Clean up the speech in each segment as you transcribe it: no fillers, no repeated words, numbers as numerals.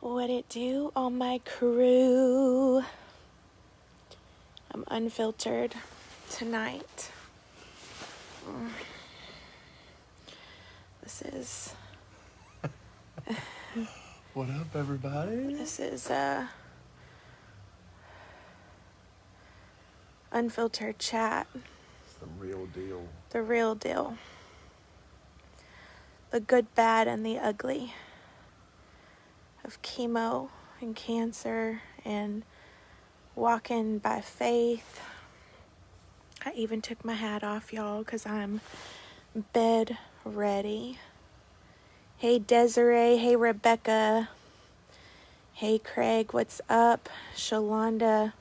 What it do, all my crew? I'm unfiltered tonight. This is What up, everybody? Unfiltered chat. It's the real deal. The real deal. The good, bad, and the ugly of chemo and cancer and walking by faith. I even took my hat off, y'all, because I'm bed ready. Hey, Desiree. Hey, Rebecca. Hey, Craig. What's up? Shalonda.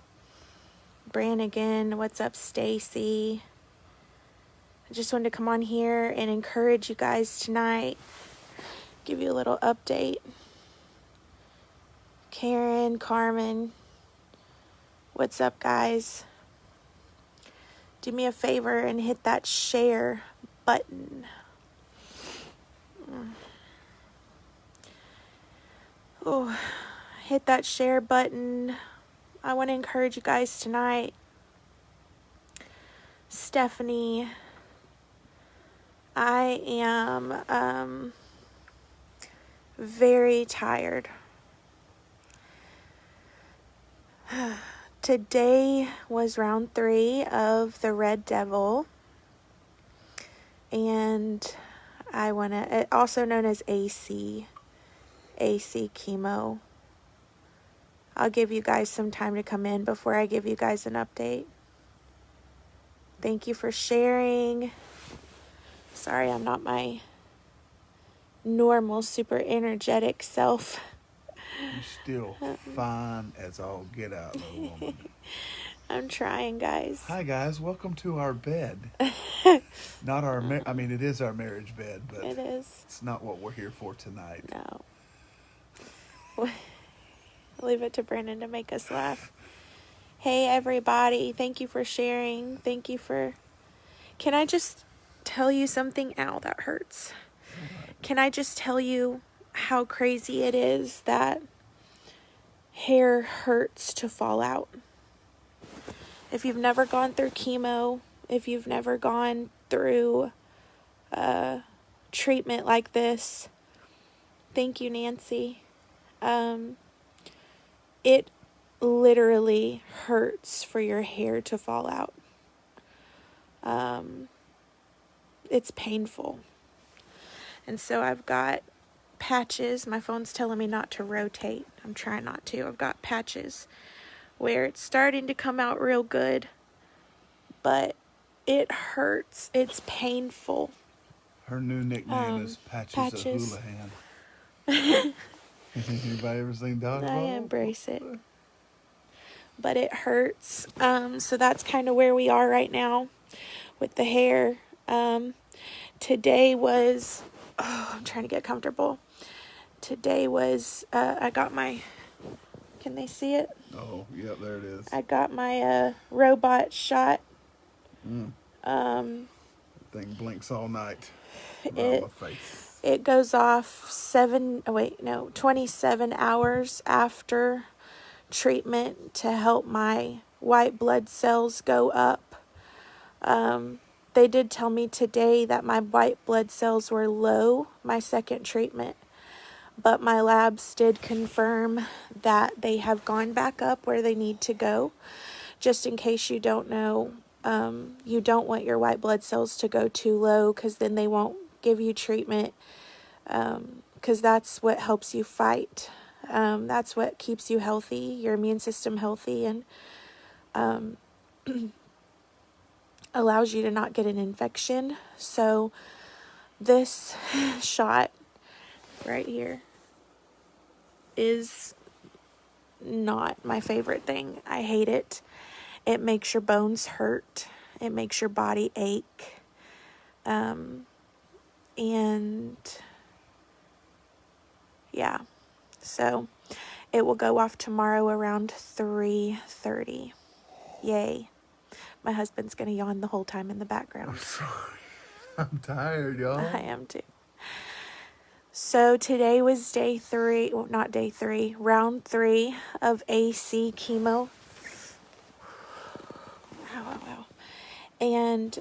Brannigan. What's up, Stacy? I just wanted to come on here and encourage you guys tonight. Give you a little update. Karen, Carmen. What's up, guys? Do me a favor and hit that share button. Oh, hit that share button. I want to encourage you guys tonight. Stephanie, I am very tired. Today was round 3 of the Red Devil, and I want to, also known as AC chemo. I'll give you guys some time to come in before I give you guys an update. Thank you for sharing. Sorry, I'm not my normal, super energetic self. You're still fine as all get out, little woman. I'm trying, guys. Hi, guys. Welcome to our bed. Not our, it is our marriage bed, but It is. It's not what we're here for tonight. No. Leave it to Brandon to make us laugh. Hey, everybody. Thank you for sharing. Thank you for... Can I just tell you something? Ow, that hurts. Can I just tell you how crazy it is that hair hurts to fall out? If you've never gone through chemo, if you've never gone through treatment like this, thank you, Nancy. It literally hurts for your hair to fall out. It's painful. And so I've got patches. My phone's telling me not to rotate. I'm trying not to. I've got patches where it's starting to come out real good, but it hurts. It's painful. Her new nickname is Patches of Houlihan. Anybody ever seen Dodgeball? I embrace it. But it hurts. So that's kind of where we are right now with the hair. Today was... I'm trying to get comfortable. Today was... I got my... Can they see it? Oh, yep, there it is. I got my robot shot. That thing blinks all night around my face. It goes off 27 hours after treatment to help my white blood cells go up. They did tell me today that my white blood cells were low, my second treatment. But my labs did confirm that they have gone back up where they need to go. Just in case you don't know, you don't want your white blood cells to go too low, because then they won't give you treatment, because that's what helps you fight. That's what keeps you healthy, your immune system healthy, and allows you to not get an infection. So this shot right here is not my favorite thing. I hate it. It makes your bones hurt. It makes your body ache. And yeah, so it will go off tomorrow around 3:30. Yay. My husband's going to yawn the whole time in the background. I'm sorry. I'm tired, y'all. I am too. So today was round 3 of AC chemo. Wow. And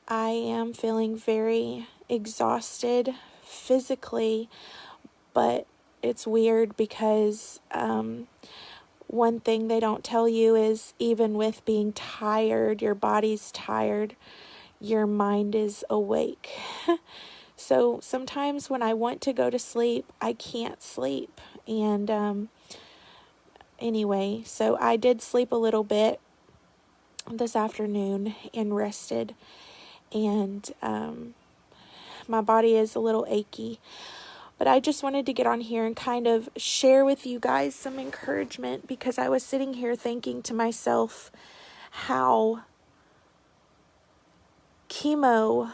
I am feeling very exhausted physically, but it's weird because one thing they don't tell you is even with being tired, your body's tired, your mind is awake. So sometimes when I want to go to sleep, I can't sleep. And anyway, so I did sleep a little bit this afternoon and rested. And my body is a little achy. But I just wanted to get on here and kind of share with you guys some encouragement, because I was sitting here thinking to myself how chemo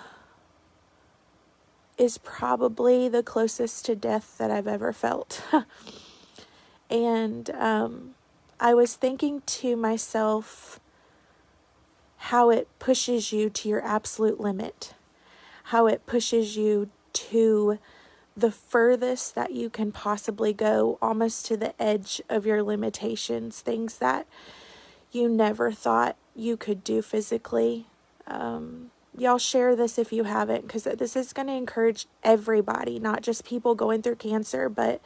is probably the closest to death that I've ever felt. And I was thinking to myself how it pushes you to your absolute limit, how it pushes you to the furthest that you can possibly go, almost to the edge of your limitations, things that you never thought you could do physically. Y'all share this if you haven't, because this is going to encourage everybody, not just people going through cancer, but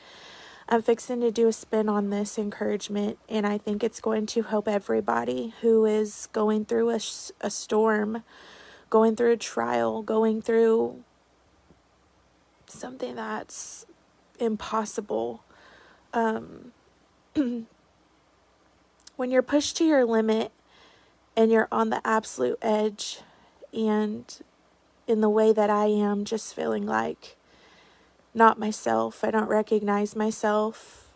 I'm fixing to do a spin on this encouragement, and I think it's going to help everybody who is going through a storm, going through a trial, going through something that's impossible. When you're pushed to your limit and you're on the absolute edge, and in the way that I am, just feeling like not myself, I don't recognize myself.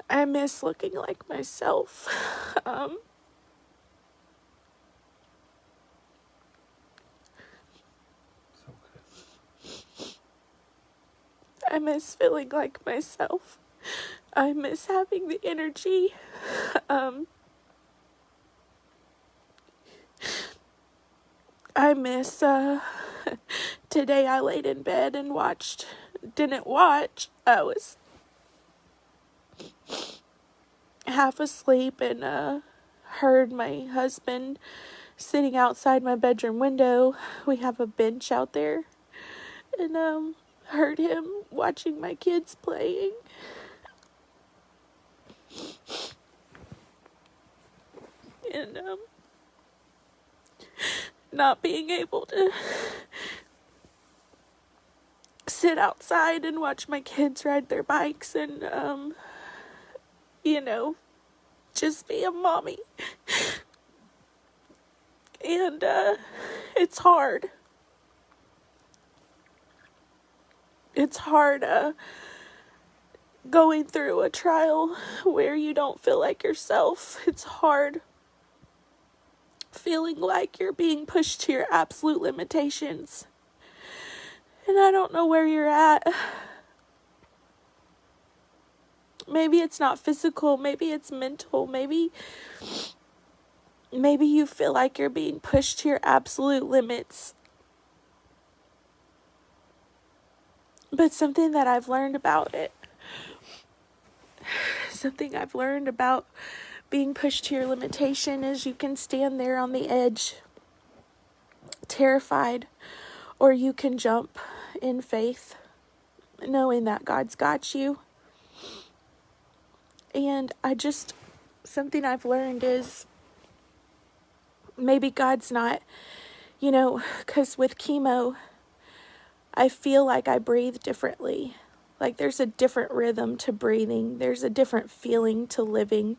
I miss looking like myself. I miss feeling like myself. I miss having the energy. I miss, today I laid in bed and didn't watch. I was half asleep and, heard my husband sitting outside my bedroom window. We have a bench out there. And, heard him watching my kids playing. And, not being able to sit outside and watch my kids ride their bikes and, just be a mommy. And, it's hard. It's hard, going through a trial where you don't feel like yourself. It's hard feeling like you're being pushed to your absolute limitations. And I don't know where you're at. Maybe it's not physical, maybe it's mental, maybe you feel like you're being pushed to your absolute limits. But something I've learned about being pushed to your limitation is you can stand there on the edge, terrified, or you can jump in faith, knowing that God's got you. And something I've learned is maybe God's not, because with chemo, I feel like I breathe differently. Like there's a different rhythm to breathing. There's a different feeling to living.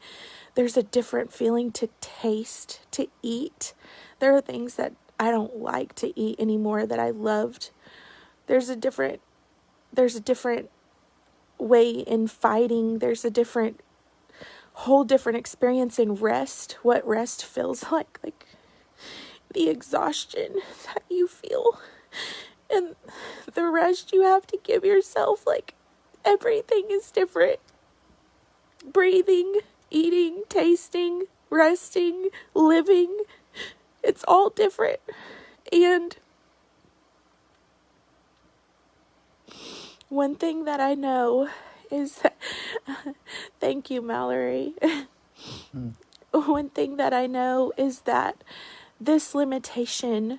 There's a different feeling to taste, to eat. There are things that I don't like to eat anymore that I loved. There's a different way in fighting. There's a whole different experience in rest. What rest feels like the exhaustion that you feel. And the rest you have to give yourself, everything is different. breathing, eating, tasting, resting, living. It's all different. And one thing that I know is that, thank you, Mallory. One thing that I know is that this limitation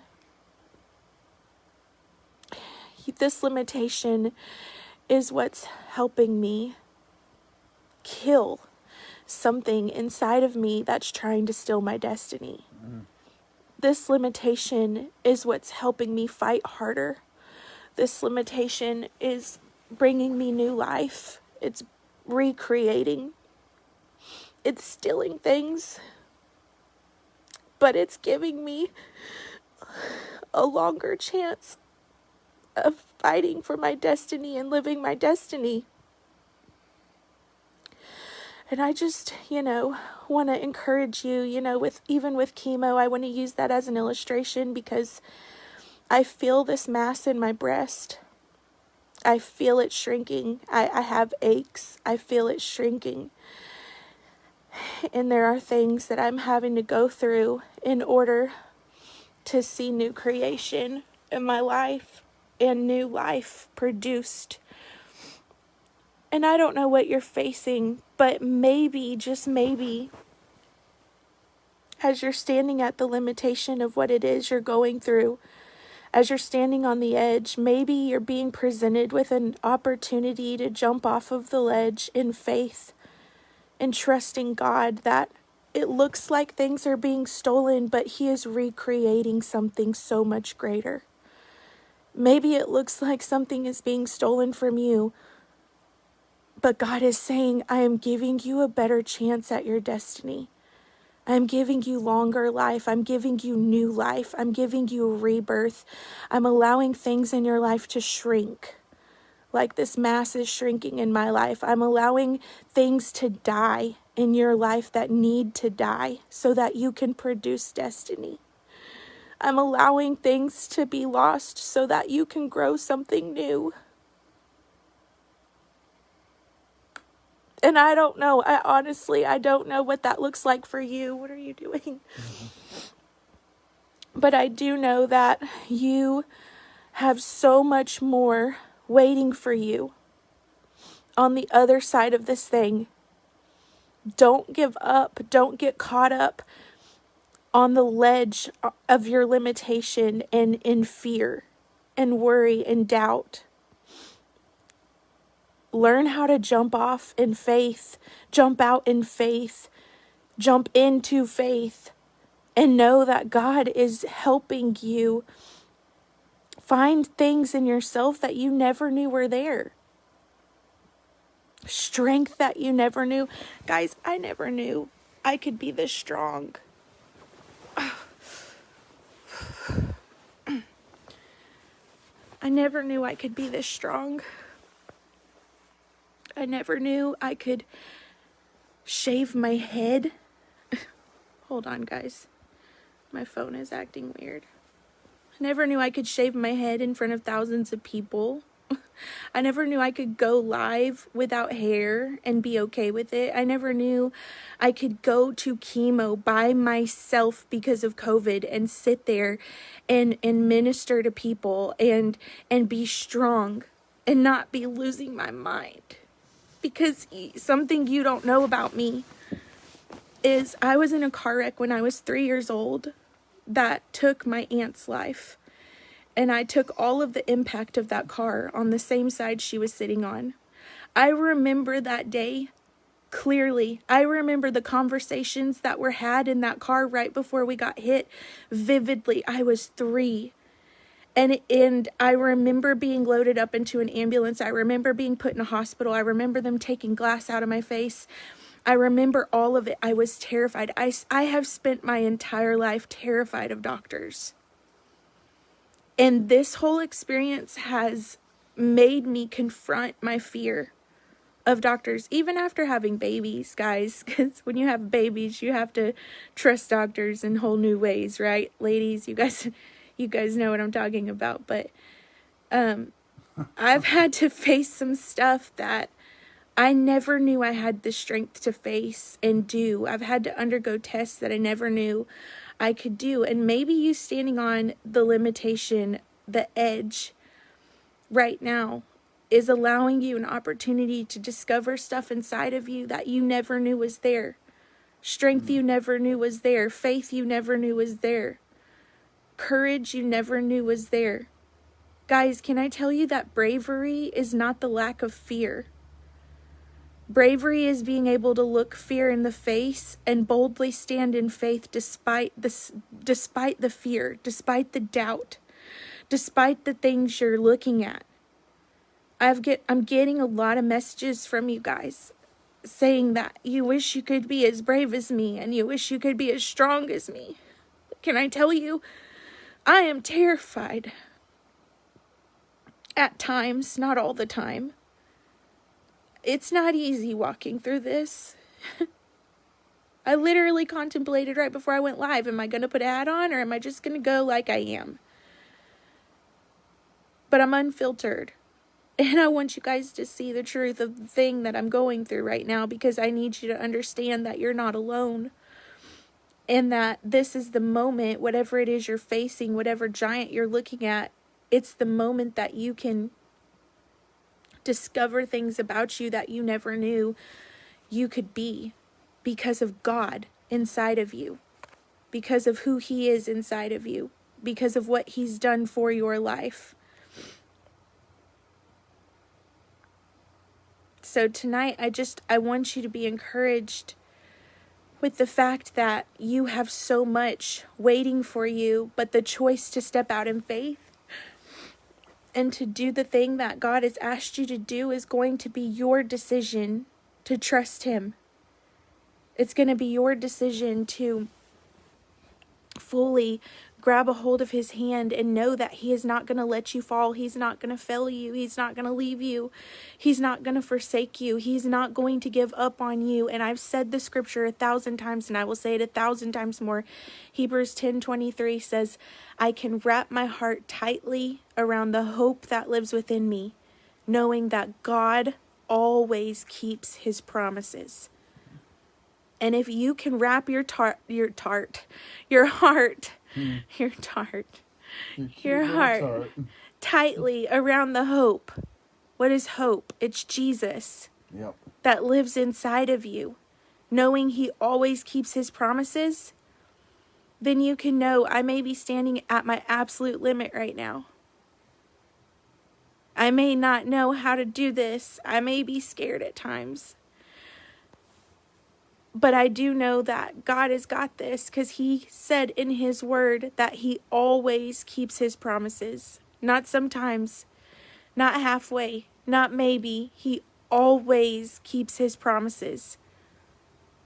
is what's helping me kill something inside of me that's trying to steal my destiny. This limitation is what's helping me fight harder. This limitation is bringing me new life. It's recreating. It's stealing things. But it's giving me a longer chance of fighting for my destiny and living my destiny. And I just, want to encourage you, even with chemo, I want to use that as an illustration because I feel this mass in my breast. I feel it shrinking. I have aches. I feel it shrinking. And there are things that I'm having to go through in order to see new creation in my life and new life produced. And I don't know what you're facing, but maybe, just maybe, as you're standing at the limitation of what it is you're going through, as you're standing on the edge, maybe you're being presented with an opportunity to jump off of the ledge in faith and trusting God that it looks like things are being stolen, but He is recreating something so much greater. Maybe it looks like something is being stolen from you, but God is saying, I am giving you a better chance at your destiny. I'm giving you longer life. I'm giving you new life. I'm giving you a rebirth. I'm allowing things in your life to shrink, like this mass is shrinking in my life. I'm allowing things to die in your life that need to die so that you can produce destiny. I'm allowing things to be lost so that you can grow something new. And I don't know. I don't know what that looks like for you. What are you doing? But I do know that you have so much more waiting for you on the other side of this thing. Don't give up. Don't get caught up on the ledge of your limitation and in fear and worry and doubt. Learn how to jump off in faith, jump out in faith, jump into faith, and know that God is helping you find things in yourself that you never knew were there. Strength that you never knew. Guys, I never knew I could be this strong. I never knew I could be this strong. I never knew I could shave my head. Hold on, guys. My phone is acting weird. I never knew I could shave my head in front of thousands of people. I never knew I could go live without hair and be okay with it. I never knew I could go to chemo by myself because of COVID and sit there and minister to people and be strong and not be losing my mind. Because something you don't know about me is I was in a car wreck when I was 3 years old that took my aunt's life. And I took all of the impact of that car on the same side she was sitting on. I remember that day clearly. I remember the conversations that were had in that car right before we got hit vividly. I was 3. And I remember being loaded up into an ambulance. I remember being put in a hospital. I remember them taking glass out of my face. I remember all of it. I was terrified. I have spent my entire life terrified of doctors. And this whole experience has made me confront my fear of doctors, even after having babies, guys. Because when you have babies, you have to trust doctors in whole new ways, right? Ladies, you guys know what I'm talking about. But I've had to face some stuff that I never knew I had the strength to face and do. I've had to undergo tests that I never knew I could do. And maybe you standing on the limitation, the edge right now, is allowing you an opportunity to discover stuff inside of you that you never knew was there. Strength you never knew was there. Faith you never knew was there. Courage you never knew was there. Guys, can I tell you that bravery is not the lack of fear? Bravery is being able to look fear in the face and boldly stand in faith despite the fear, despite the doubt, despite the things you're looking at. I'm getting a lot of messages from you guys saying that you wish you could be as brave as me and you wish you could be as strong as me. Can I tell you, I am terrified. At times, not all the time. It's not easy walking through this. I literally contemplated right before I went live, am I going to put a hat on or am I just going to go like I am? But I'm unfiltered. And I want you guys to see the truth of the thing that I'm going through right now, because I need you to understand that you're not alone. And that this is the moment, whatever it is you're facing, whatever giant you're looking at, it's the moment that you can discover things about you that you never knew you could be, because of God inside of you, because of who He is inside of you, because of what He's done for your life. So tonight, I want you to be encouraged with the fact that you have so much waiting for you, but the choice to step out in faith and to do the thing that God has asked you to do is going to be your decision to trust Him. It's going to be your decision to fully grab a hold of His hand and know that He is not going to let you fall. He's not going to fail you. He's not going to leave you. He's not going to forsake you. He's not going to give up on you. And I've said the scripture 1,000 times, and I will say it 1,000 times more. Hebrews 10:23 says, I can wrap my heart tightly around the hope that lives within me, knowing that God always keeps His promises. And if you can wrap your heart tightly around the hope. What is hope? It's Jesus. Yep. That lives inside of you. Knowing He always keeps His promises, then you can know I may be standing at my absolute limit right now. I may not know how to do this. I may be scared at times. But I do know that God has got this, because He said in His word that He always keeps His promises. Not sometimes, not halfway, not maybe. He always keeps His promises.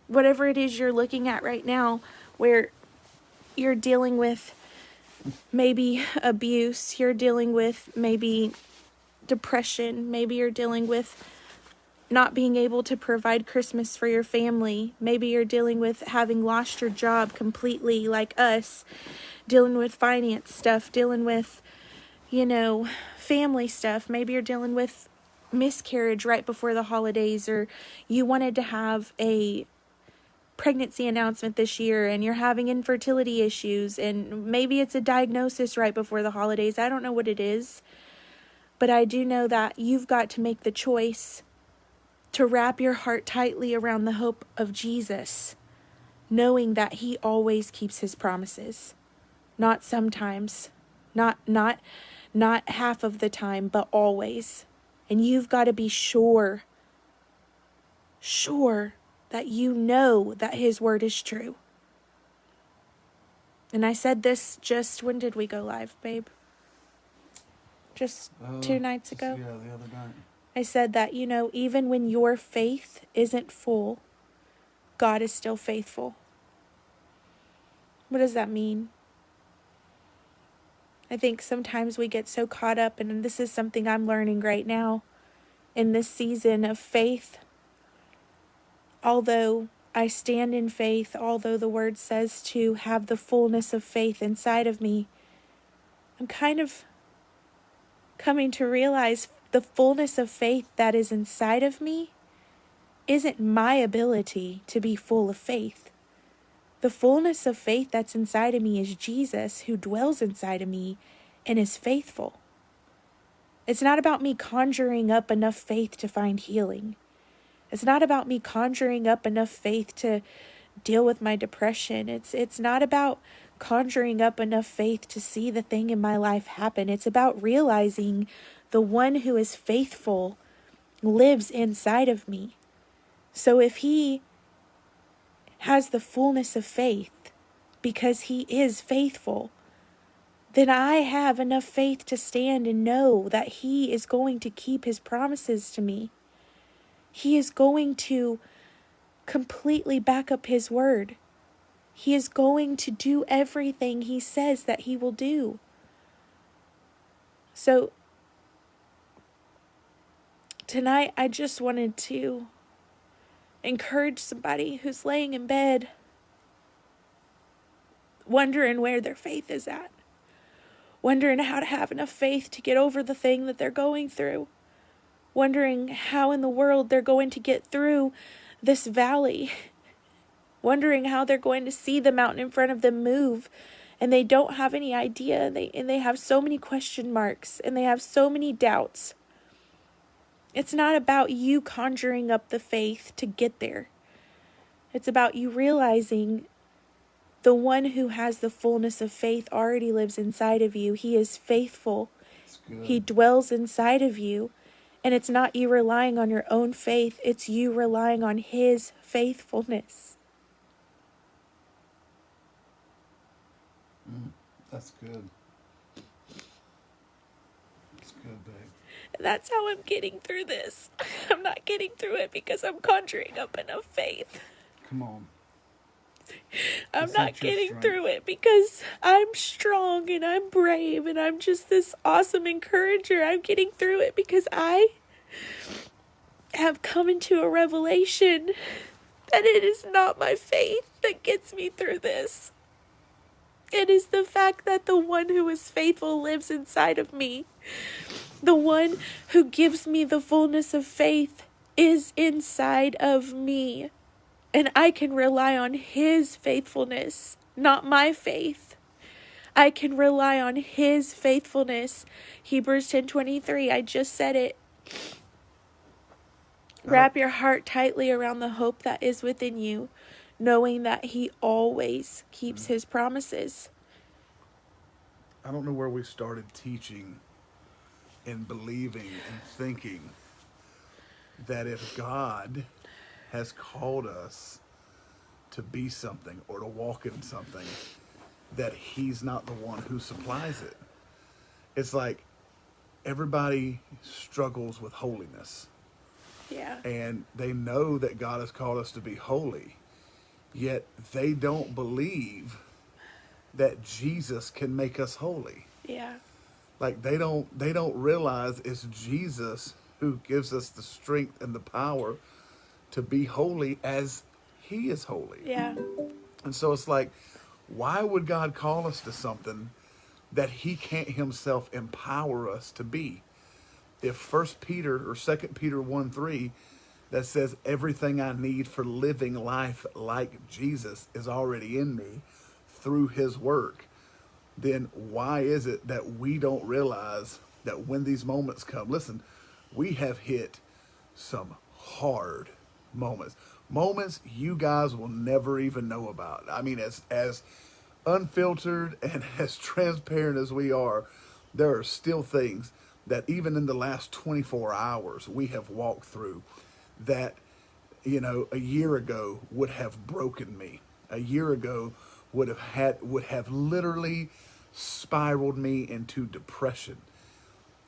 Whatever it is you're looking at right now, where you're dealing with maybe abuse, you're dealing with maybe depression, maybe you're dealing with not being able to provide Christmas for your family. Maybe you're dealing with having lost your job completely, like us, dealing with finance stuff, dealing with, family stuff. Maybe you're dealing with miscarriage right before the holidays, or you wanted to have a pregnancy announcement this year and you're having infertility issues, and maybe it's a diagnosis right before the holidays. I don't know what it is, but I do know that you've got to make the choice to wrap your heart tightly around the hope of Jesus, knowing that He always keeps His promises. Not sometimes, not half of the time, but always. And you've got to be sure that you know that His word is true. And I said this just, when did we go live, babe? Just 2 nights ago? Yeah, the other night. I said that, even when your faith isn't full, God is still faithful. What does that mean? I think sometimes we get so caught up, and this is something I'm learning right now in this season of faith. Although I stand in faith, although the word says to have the fullness of faith inside of me, I'm kind of coming to realize the fullness of faith that is inside of me isn't my ability to be full of faith. The fullness of faith that's inside of me is Jesus, who dwells inside of me and is faithful. It's not about me conjuring up enough faith to find healing. It's not about me conjuring up enough faith to deal with my depression. It's not about conjuring up enough faith to see the thing in my life happen. It's about realizing the one who is faithful lives inside of me. So if he has the fullness of faith because he is faithful, then I have enough faith to stand and know that he is going to keep his promises to me. He is going to completely back up his word. He is going to do everything he says that he will do. So tonight I just wanted to encourage somebody who's laying in bed wondering where their faith is at, wondering how to have enough faith to get over the thing that they're going through, wondering how in the world they're going to get through this valley, wondering how they're going to see the mountain in front of them move, and they don't have any idea, and they have so many question marks, and they have so many doubts. It's not about you conjuring up the faith to get there. It's about you realizing the one who has the fullness of faith already lives inside of you. He is faithful. He dwells inside of you. And it's not you relying on your own faith. It's you relying on his faithfulness. That's good. That's good, babe. And that's how I'm getting through this. I'm not getting through it because I'm conjuring up enough faith. Come on. I'm not getting through it because I'm strong and I'm brave and I'm just this awesome encourager. I'm getting through it because I have come into a revelation that it is not my faith that gets me through this. It is the fact that the one who is faithful lives inside of me. The one who gives me the fullness of faith is inside of me. And I can rely on his faithfulness, not my faith. I can rely on his faithfulness. Hebrews 10:23, I just said it. Wrap your heart tightly around the hope that is within you, knowing that he always keeps his promises. I don't know where we started teaching and believing and thinking that if God has called us to be something or to walk in something, that he's not the one who supplies it. It's like everybody struggles with holiness. Yeah. And they know that God has called us to be holy, yet they don't believe that Jesus can make us holy. Yeah. Like they don't realize it's Jesus who gives us the strength and the power to be holy as he is holy. Yeah. And so it's like, why would God call us to something that he can't himself empower us to be? If 1 Peter or 2 Peter 1:3 that says everything I need for living life like Jesus is already in me through his work, then why is it that we don't realize that when these moments come, listen, we have hit some hard moments you guys will never even know about. I mean, as unfiltered and as transparent as we are, there are still things that even in the last 24 hours we have walked through that, a year ago would have broken me. A year ago would have literally spiraled me into depression.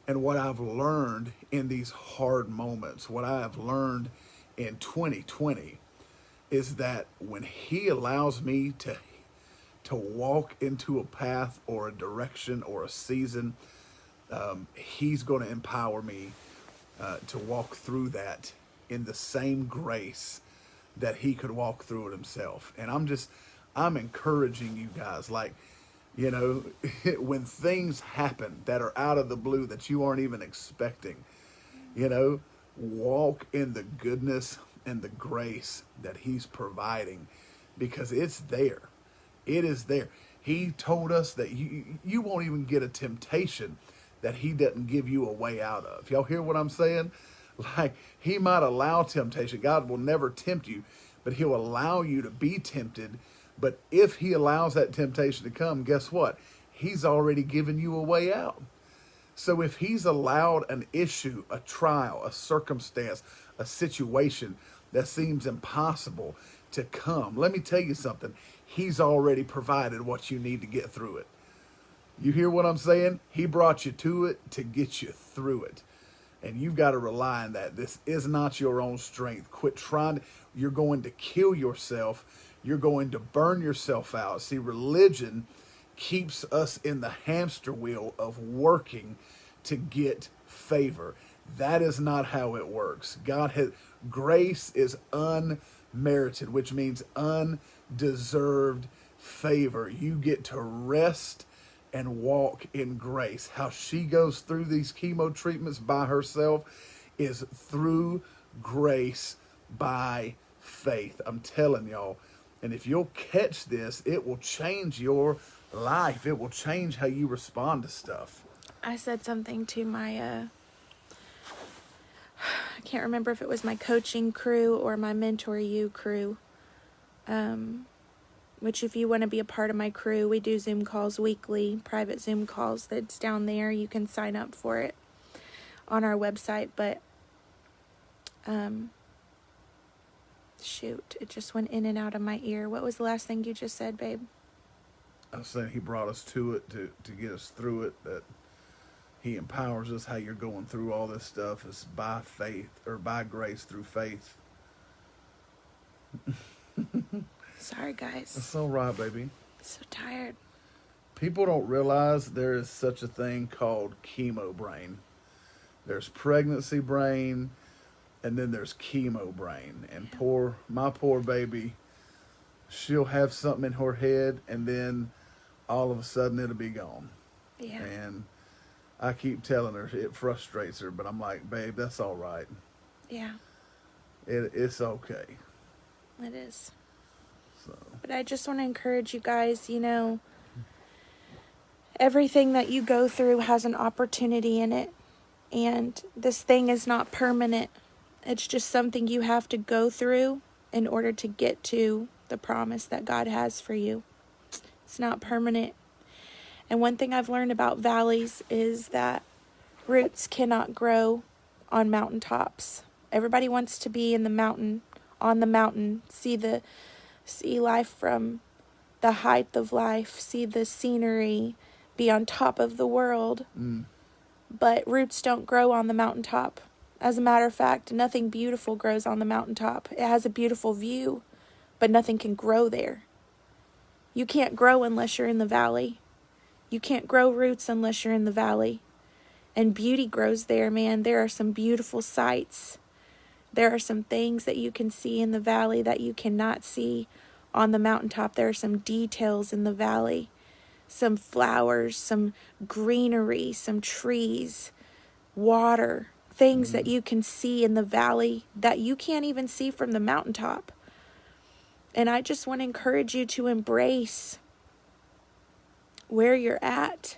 And what I've learned in these hard moments, what I have learned in 2020 is that when he allows me to walk into a path or a direction or a season, he's going to empower me to walk through that in the same grace that he could walk through it himself. And I'm encouraging you guys, like, when things happen that are out of the blue that you aren't even expecting, walk in the goodness and the grace that he's providing, because it's there. It is there. He told us that you won't even get a temptation that he doesn't give you a way out of. Y'all hear what I'm saying? Like, he might allow temptation. God will never tempt you, but he'll allow you to be tempted. But if he allows that temptation to come, guess what? He's already given you a way out. So if he's allowed an issue, a trial, a circumstance, a situation that seems impossible to come, let me tell you something. He's already provided what you need to get through it. You hear what I'm saying? He brought you to it to get you through it. And you've got to rely on that. This is not your own strength. Quit trying. You're going to kill yourself. You're going to burn yourself out. See, religion keeps us in the hamster wheel of working to get favor. That is not how it works. Grace is unmerited, which means undeserved favor. You get to rest and walk in grace. How she goes through these chemo treatments by herself is through grace by faith. I'm telling y'all. And if you'll catch this, it will change your life. It will change how you respond to stuff. I said something to my, I can't remember if it was my coaching crew or my MentorU crew. Which if you want to be a part of my crew, we do Zoom calls weekly, private Zoom calls. That's down there. You can sign up for it on our website. But, shoot, it just went in and out of my ear. What was the last thing you just said, babe? I was saying he brought us to it to get us through it, that he empowers us. How you're going through all this stuff is by faith, or by grace through faith. Sorry, guys. That's all right, baby. So tired. People don't realize there is such a thing called chemo brain. There's pregnancy brain, and then there's chemo brain. And my poor baby, she'll have something in her head, and then all of a sudden it'll be gone. Yeah. And I keep telling her, it frustrates her, but I'm like, babe, that's all right. Yeah. It's okay. It is. So. But I just want to encourage you guys, everything that you go through has an opportunity in it. And this thing is not permanent. It's just something you have to go through in order to get to the promise that God has for you. It's not permanent. And one thing I've learned about valleys is that roots cannot grow on mountaintops. Everybody wants to be on the mountain, see life from the height of life, see the scenery, be on top of the world. But roots don't grow on the mountaintop. As a matter of fact, nothing beautiful grows on the mountaintop. It has a beautiful view, but nothing can grow there. You can't grow unless you're in the valley. You can't grow roots unless you're in the valley. And beauty grows there, man. There are some beautiful sights. There are some things that you can see in the valley that you cannot see on the mountaintop. There are some details in the valley. Some flowers, some greenery, some trees, water, things that you can see in the valley that you can't even see from the mountaintop. And I just want to encourage you to embrace where you're at,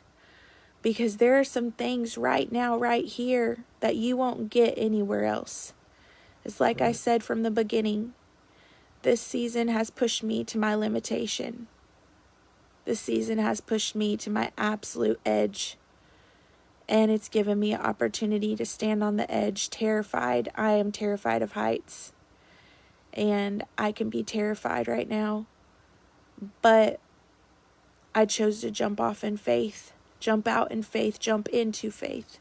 because there are some things right now, right here, that you won't get anywhere else. It's like I said from the beginning, this season has pushed me to my limitation. This season has pushed me to my absolute edge. And it's given me an opportunity to stand on the edge, terrified. I am terrified of heights. And I can be terrified right now. But I chose to jump off in faith, jump out in faith, jump into faith.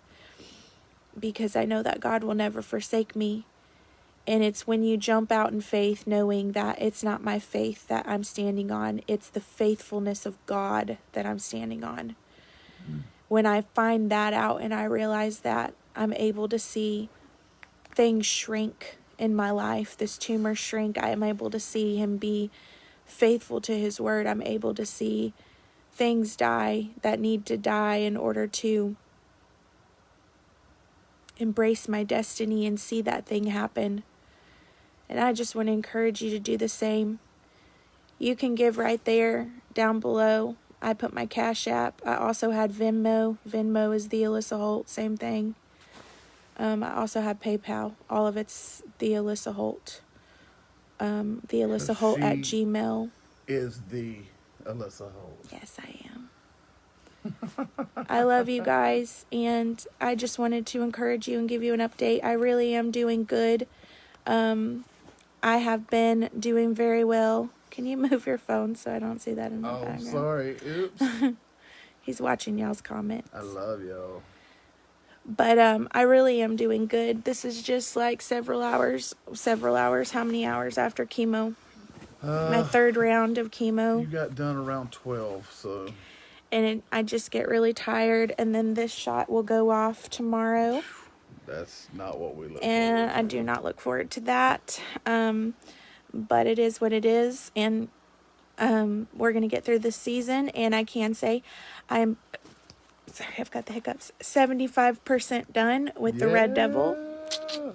Because I know that God will never forsake me. And it's when you jump out in faith, knowing that it's not my faith that I'm standing on. It's the faithfulness of God that I'm standing on. When I find that out and I realize that, I'm able to see things shrink in my life. This tumor shrink. I am able to see him be faithful to his word. I'm able to see things die that need to die in order to embrace my destiny and see that thing happen. And I just want to encourage you to do the same. You can give right there down below. I put my Cash App. I also had Venmo. Venmo is the Alyssa Holt, same thing. I also have PayPal. All of it's the Alyssa Holt. The Alyssa Holt at Gmail. Is the Alyssa Holt. Yes, I am. I love you guys, and I just wanted to encourage you and give you an update. I really am doing good. I have been doing very well. Can you move your phone so I don't see that in the background? Oh, sorry. Oops. He's watching y'all's comments. I love y'all. But I really am doing good. This is just like several hours. How many hours after chemo? My third round of chemo. You got done around 12, so. And I just get really tired, and then this shot will go off tomorrow. That's not what we look And forward to. I do not look forward to that. But it is what it is. And we're going to get through this season. And I can say I'm, sorry, I've got the hiccups, 75% done with the Red Devil.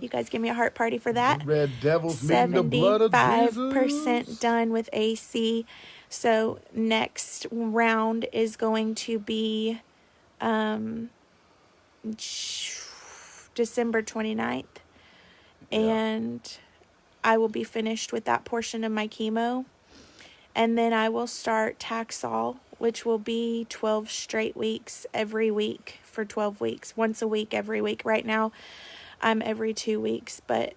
You guys give me a heart party for that. The Red Devil's meeting the blood of Jesus. 75% done with AC. So next round is going to be December 29th. Yeah. And I will be finished with that portion of my chemo. And then I will start Taxol, which will be 12 straight weeks every week for 12 weeks. Once a week, every week. Right now, I'm every 2 weeks. But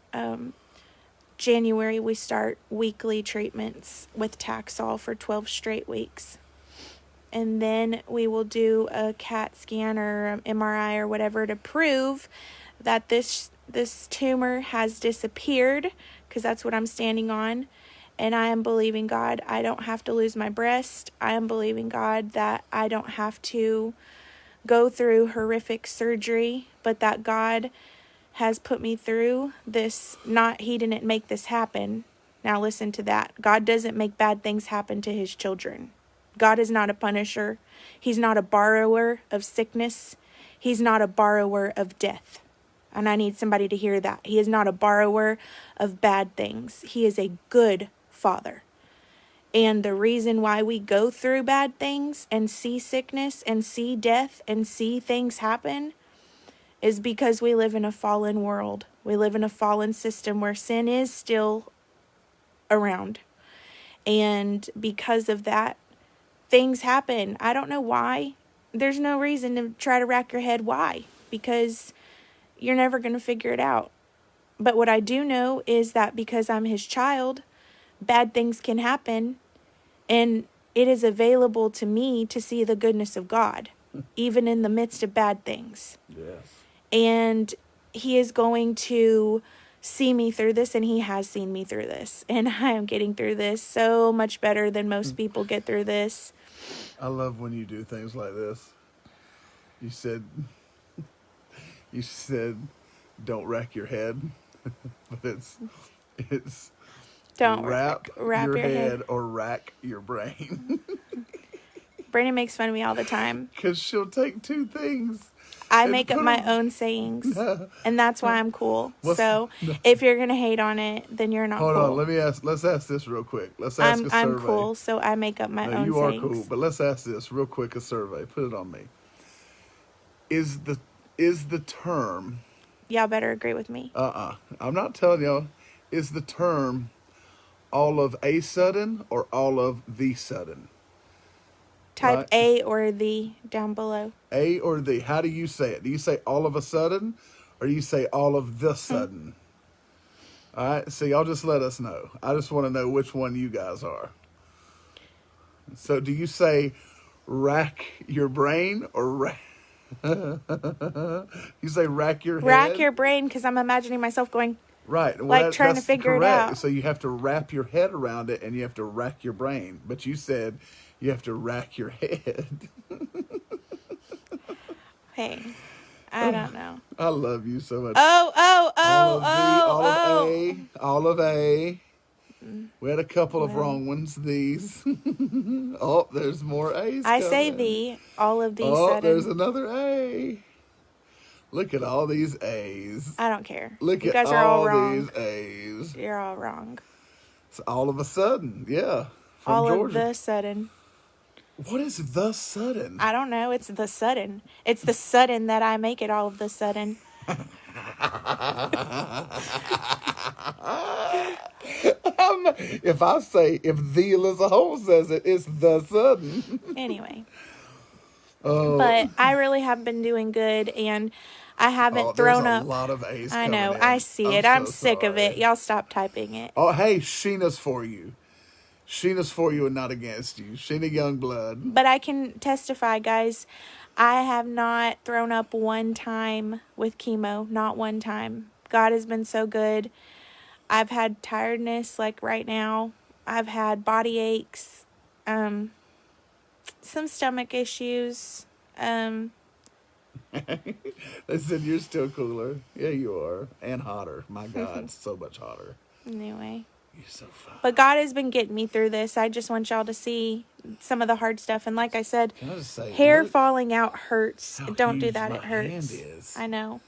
January, we start weekly treatments with Taxol for 12 straight weeks. And then we will do a CAT scan or MRI or whatever to prove that this tumor has disappeared, because that's what I'm standing on. And I am believing God I don't have to lose my breast. I am believing God that I don't have to go through horrific surgery, but that God has put me through this. He didn't make this happen. Now listen to that. God doesn't make bad things happen to his children. God is not a punisher. He's not a borrower of sickness. He's not a borrower of death. And I need somebody to hear that. He is not a borrower of bad things. He is a good Father. And the reason why we go through bad things and see sickness and see death and see things happen is because we live in a fallen world. We live in a fallen system where sin is still around. And because of that, things happen. I don't know why. There's no reason to try to rack your head why, because you're never going to figure it out. But what I do know is that because I'm his child, bad things can happen, and it is available to me to see the goodness of God, even in the midst of bad things. Yes. And he is going to see me through this, and he has seen me through this. And I am getting through this so much better than most people get through this. I love when you do things like this. You said, don't rack your head, but it's Don't wrap your head or rack your brain. Brandon makes fun of me all the time. Because she'll take two things. I make up my own sayings, and that's why I'm cool. No. If you're going to hate on it, then you're not cool. Hold on, let's ask this real quick. Let's ask a survey. I'm cool, so I make up my own sayings. You are cool, but let's ask this real quick, a survey. Put it on me. Is the term... Y'all better agree with me. I'm not telling y'all. Is the term all of a sudden or all of the sudden? Type right? A or the down below. A or the. How do you say it? Do you say all of a sudden or do you say all of the sudden? All right. So y'all just let us know. I just want to know which one you guys are. So do you say rack your brain or rack? You say rack your head? Rack your brain, because I'm imagining myself going, right. Well, like trying to figure it out. So you have to wrap your head around it and you have to rack your brain. But you said you have to rack your head. Hey, I don't know. I love you so much. All of A. We had a couple of wrong ones. These. Oh, there's more A's. I say the, all of these. Oh, there's another A. Look at all these A's. I don't care. Look You at guys are all all wrong. these A's. You're all wrong. So all of a sudden, yeah, from All of Georgia. the sudden. What is the sudden? I don't know. It's the sudden. It's the sudden that I make it all of the sudden. If the Alyssa Holt says it, it's the sudden. Anyway. Oh, But I really have been doing good, and I haven't there's thrown a up. lot of A's I coming know. in. I see it. I'm so sick of it. sorry. Y'all stop typing it. Oh, hey, Sheena's for you. Sheena's for you and not against you. Sheena Youngblood. But I can testify, guys, I have not thrown up one time with chemo. Not one time. God has been so good. I've had tiredness like right now. I've had body aches, some stomach issues. They said you're still cooler. Yeah, you are. And hotter. My God, so much hotter. Anyway. You're so fine. But God has been getting me through this. I just want y'all to see some of the hard stuff. And like I said, Can I just say, hair look falling out hurts. how Don't do huge that. my It hurts. hand is. I know.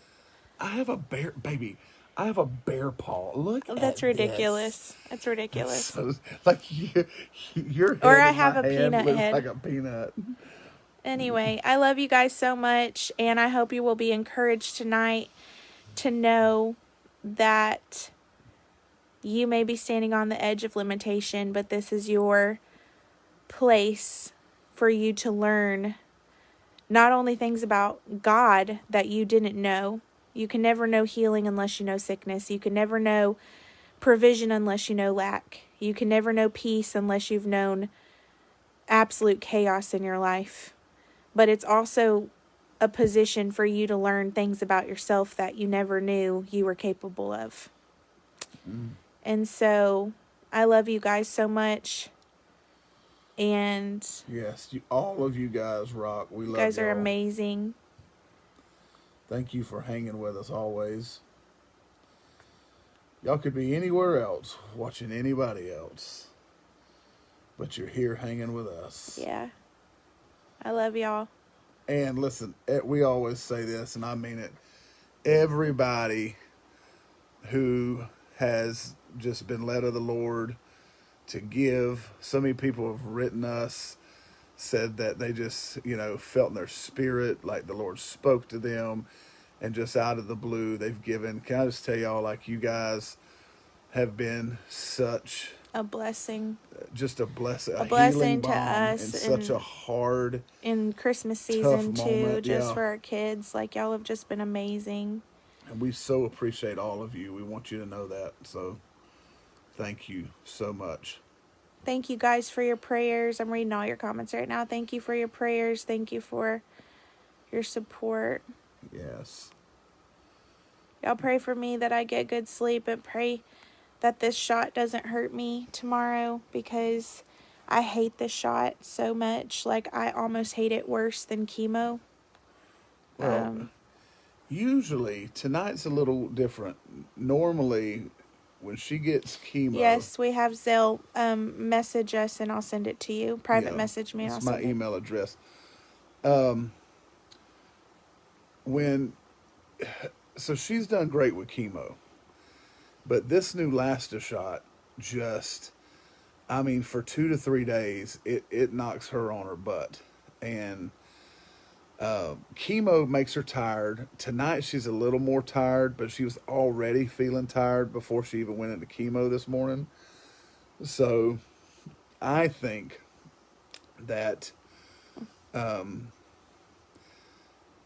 I have a bear, baby. I have a bear paw. Look Oh, at that's ridiculous. this. That's ridiculous. So, like your head Or I in have my a hand peanut looks head. like a peanut. Anyway, I love you guys so much, and I hope you will be encouraged tonight to know that you may be standing on the edge of limitation, but this is your place for you to learn not only things about God that you didn't know. You can never know healing unless you know sickness. You can never know provision unless you know lack. You can never know peace unless you've known absolute chaos in your life. But it's also a position for you to learn things about yourself that you never knew you were capable of. And so I love you guys so much. And Yes, all of you guys rock. We you love guys are y'all. amazing. Thank you for hanging with us always. Y'all could be anywhere else, watching anybody else, but you're here hanging with us. Yeah. I love y'all. And listen, we always say this, and I mean it. Everybody who has just been led of the Lord to give, so many people have written us, said that they just, felt in their spirit like the Lord spoke to them, and just out of the blue they've given. Can I just tell y'all, like, you guys have been such A blessing. just a blessing, A a healing blessing to balm in us such a hard, in Christmas tough season too, moment. just Yeah. for our kids. Like, y'all have just been amazing. And we so appreciate all of you. We want you to know that. So thank you so much. Thank you guys for your prayers. I'm reading all your comments right now. Thank you for your prayers. Thank you for your support. Yes. Y'all pray for me that I get good sleep, and pray that this shot doesn't hurt me tomorrow, because I hate this shot so much. Like, I almost hate it worse than chemo. Well, usually tonight's a little different. Normally, when she gets chemo, Yes, we have Zelle. Message us and I'll send it to you. Private message me and I'll it's my send it. email address. When so she's done great with chemo, but this new Lasta shot just, I mean, for 2 to 3 days, it knocks her on her butt, and chemo makes her tired. Tonight she's a little more tired, but she was already feeling tired before she even went into chemo this morning. So I think that,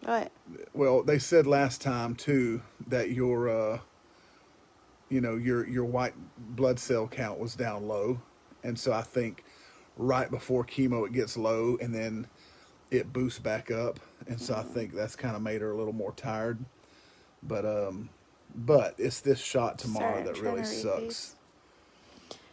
What? well, they said last time too that your white blood cell count was down low, and so I think right before chemo it gets low, and then it boosts back up, and so I think that's kind of made her a little more tired. But it's this shot tomorrow Sorry, I'm that trying really to read sucks. these.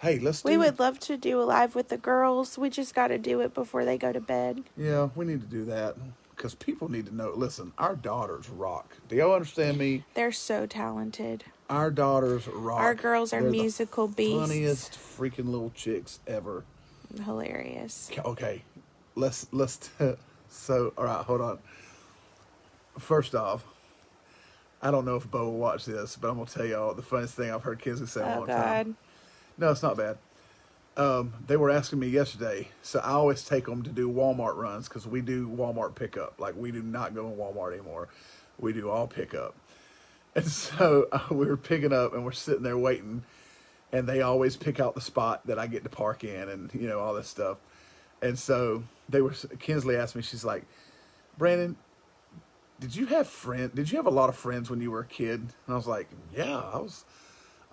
Hey, let's do. We would love to do a live with the girls. We just got to do it before they go to bed. Yeah, we need to do that because people need to know. Listen, our daughters rock. Do y'all understand me? They're so talented. Our daughters rock. Our girls are They're musical the beasts. funniest freaking little chicks ever. Hilarious. Okay, let's so all right, hold on. First off, I don't know if Bo will watch this, but I'm going to tell y'all the funniest thing I've heard Kinsley say in a Oh long time. God. No, it's not bad. They were asking me yesterday, so I always take them to do Walmart runs because we do Walmart pickup. Like, we do not go in Walmart anymore. We do all pickup. And so we were picking up and we're sitting there waiting, and they always pick out the spot that I get to park in and, all this stuff. And so Kinsley asked me, she's like, Brandon, did you have a lot of friends when you were a kid? And I was like, yeah, I was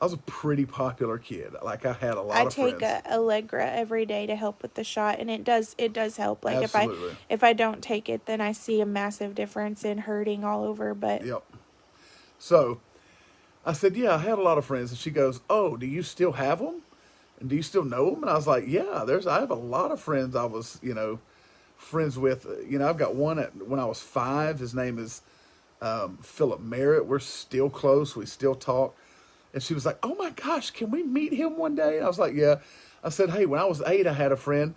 a pretty popular kid. Like, I had a lot I of take friends. Allegra every day to help with the shot, and it does help. Like Absolutely. if I don't take it, then I see a massive difference in hurting all over. But Yep. So I said, yeah, I had a lot of friends. And she goes, oh, do you still have them? And do you still know them? And I was like, yeah, I have a lot of friends I was, friends with. I've got one when I was 5. His name is Philip Merritt. We're still close. We still talk. And she was like, oh my gosh, can we meet him one day? And I was like, yeah. I said, hey, when I was 8, I had a friend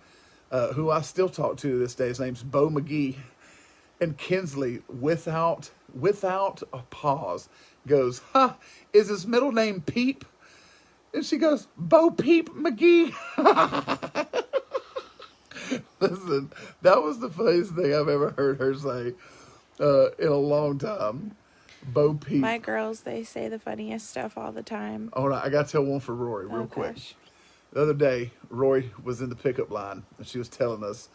who I still talk to this day. His name's Bo McGee. And Kinsley, without a pause, goes, huh, is his middle name Peep? And she goes, Bo Peep McGee. Listen, that was the funniest thing I've ever heard her say in a long time. Bo Peep. my girls, they say the funniest stuff all the time. Hold on, I got to tell one for Rory real quick. Gosh. The other day, Rory was in the pickup line, and she was telling us,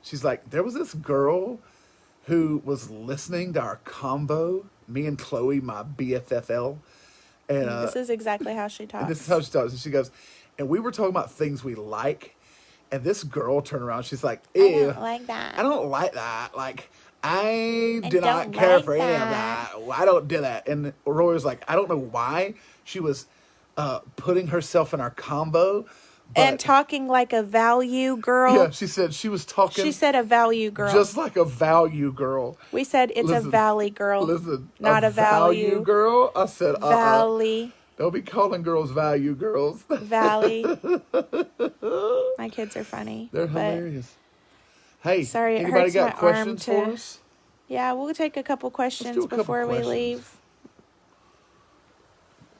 she's like, there was this girl who was listening to our combo, me and Chloe, my BFFL. And This is exactly how she talks. this is how she talks. And she goes, and we were talking about things we like. And this girl turned around. She's like, ew. I don't like that. I don't like that. Like, I do don't not care like for any of that. that. I don't do that. And Roy was like, I don't know why she was putting herself in our combo. And talking like a value girl. Yeah, she said she was talking. She said a value girl. Just like a value girl. We said it's Listen, a valley girl. Listen, Not a value girl. I said, valley. Don't be calling girls value girls. Valley. My kids are funny. They're hilarious. Hey, sorry, it anybody hurts got my questions arm for us? Yeah, we'll take a couple questions do a couple before we questions. leave.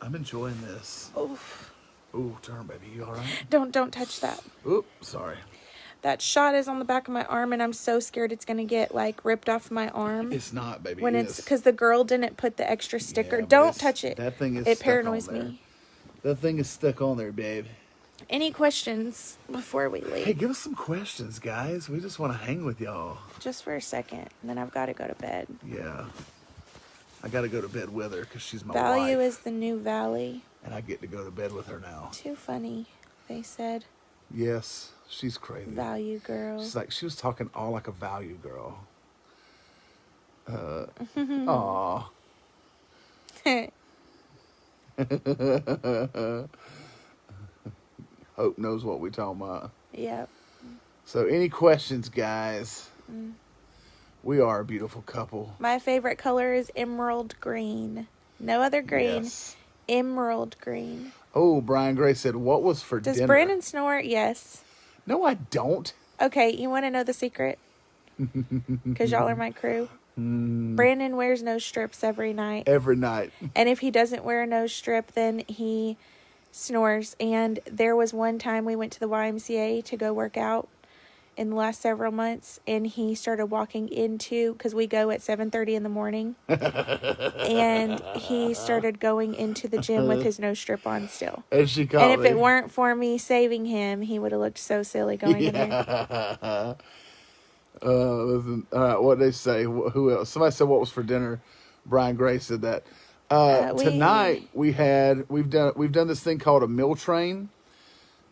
I'm enjoying this. Oof. Ooh, turn, baby. You all right? Don't touch that. Oop, sorry. That shot is on the back of my arm, and I'm so scared it's gonna get like ripped off my arm. It's not, baby. When it's because the girl didn't put the extra sticker. Yeah, but Don't touch it. That thing is It stuck on paranoids there. me. That thing is stuck on there, babe. Any questions before we leave? Hey, give us some questions, guys. We just want to hang with y'all. Just for a second, and then I've got to go to bed. Yeah. I got to go to bed with her because she's my Value wife. is the new valley. And I get to go to bed with her now. Too funny, they said. Yes, she's crazy. Value girl. She's like, she was talking all like a value girl. Aw. Hope knows what we talking about. Yep. So, any questions, guys? We are a beautiful couple. My favorite color is emerald green. No other green. Yes. Emerald green. Oh, Brian Gray said, what was for Does dinner? Brandon snore? Yes. No, I don't. Okay, you want to know the secret? Because y'all are my crew. Brandon wears nose strips every night. Every night. And if he doesn't wear a nose strip, then he snores. And there was one time we went to the YMCA to go work out in the last several months, and he started walking into, because we go at 7:30 in the morning, and he started going into the gym with his nose strip on still. And she called And if me. it weren't for me saving him, he would have looked so silly going in there. Listen, all right, what they say? Who else? Somebody said what was for dinner. Brian Gray said that. Tonight we've done this thing called a meal train,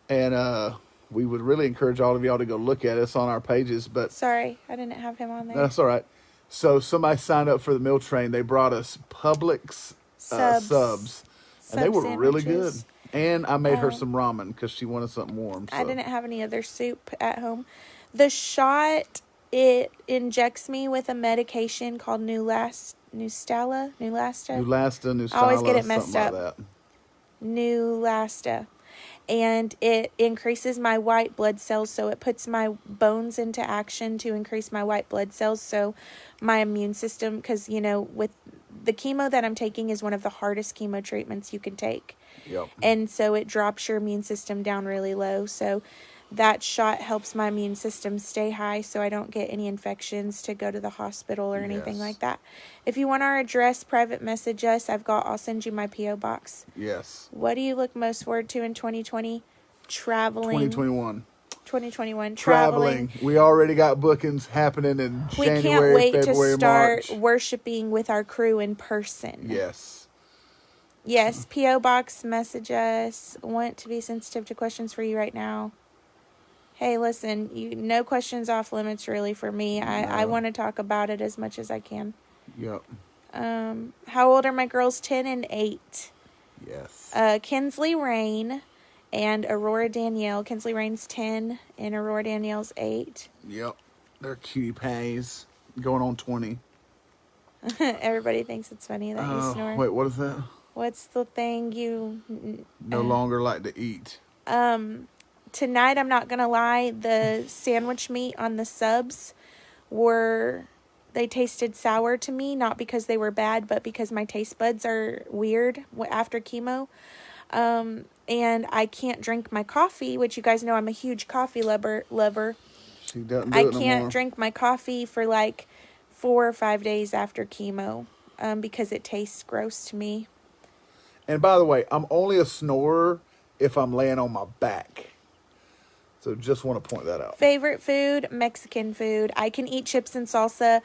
and we would really encourage all of y'all to go look at it. It's on our pages, but Sorry, I didn't have him on there. that's all right. So somebody signed up for the meal train. They brought us Publix subs, and they were really good. Sandwiches. And I made her some ramen because she wanted something warm. So. I didn't have any other soup at home. The shot, it injects me with a medication called Neulasta. Neulasta, I always get it messed something up. like that. Neulasta. And it increases my white blood cells, so it puts my bones into action to increase my white blood cells, so my immune system, because, with the chemo that I'm taking is one of the hardest chemo treatments you can take. Yep. And so it drops your immune system down really low. So that shot helps my immune system stay high so I don't get any infections to go to the hospital or anything Yes. like that. If you want our address, private message us. I'll send you my P.O. box. Yes. What do you look most forward to in 2020? Traveling. 2021. 2021. Traveling. We already got bookings happening in We can't January, wait February, to start March. worshiping with our crew in person. Yes. Yes, P.O. box, message us. Want to be sensitive to questions for you right now. Hey, listen, no questions off limits really for me. I want to talk about it as much as I can. Yep. How old are my girls? 10 and 8. Yes. Kinsley Rain and Aurora Danielle. Kinsley Rain's 10 and Aurora Danielle's 8. Yep. They're cutie pies. Going on 20. Everybody thinks it's funny that you snore. Wait, what is that? What's the thing you... No longer like to eat. Tonight, I'm not going to lie, the sandwich meat on the subs they tasted sour to me, not because they were bad, but because my taste buds are weird after chemo. And I can't drink my coffee, which you guys know I'm a huge coffee lover. She doesn't do I it no can't more. drink my coffee for like 4 or 5 days after chemo, because it tastes gross to me. And by the way, I'm only a snorer if I'm laying on my back. So just want to point that out. Favorite food, Mexican food. I can eat chips and salsa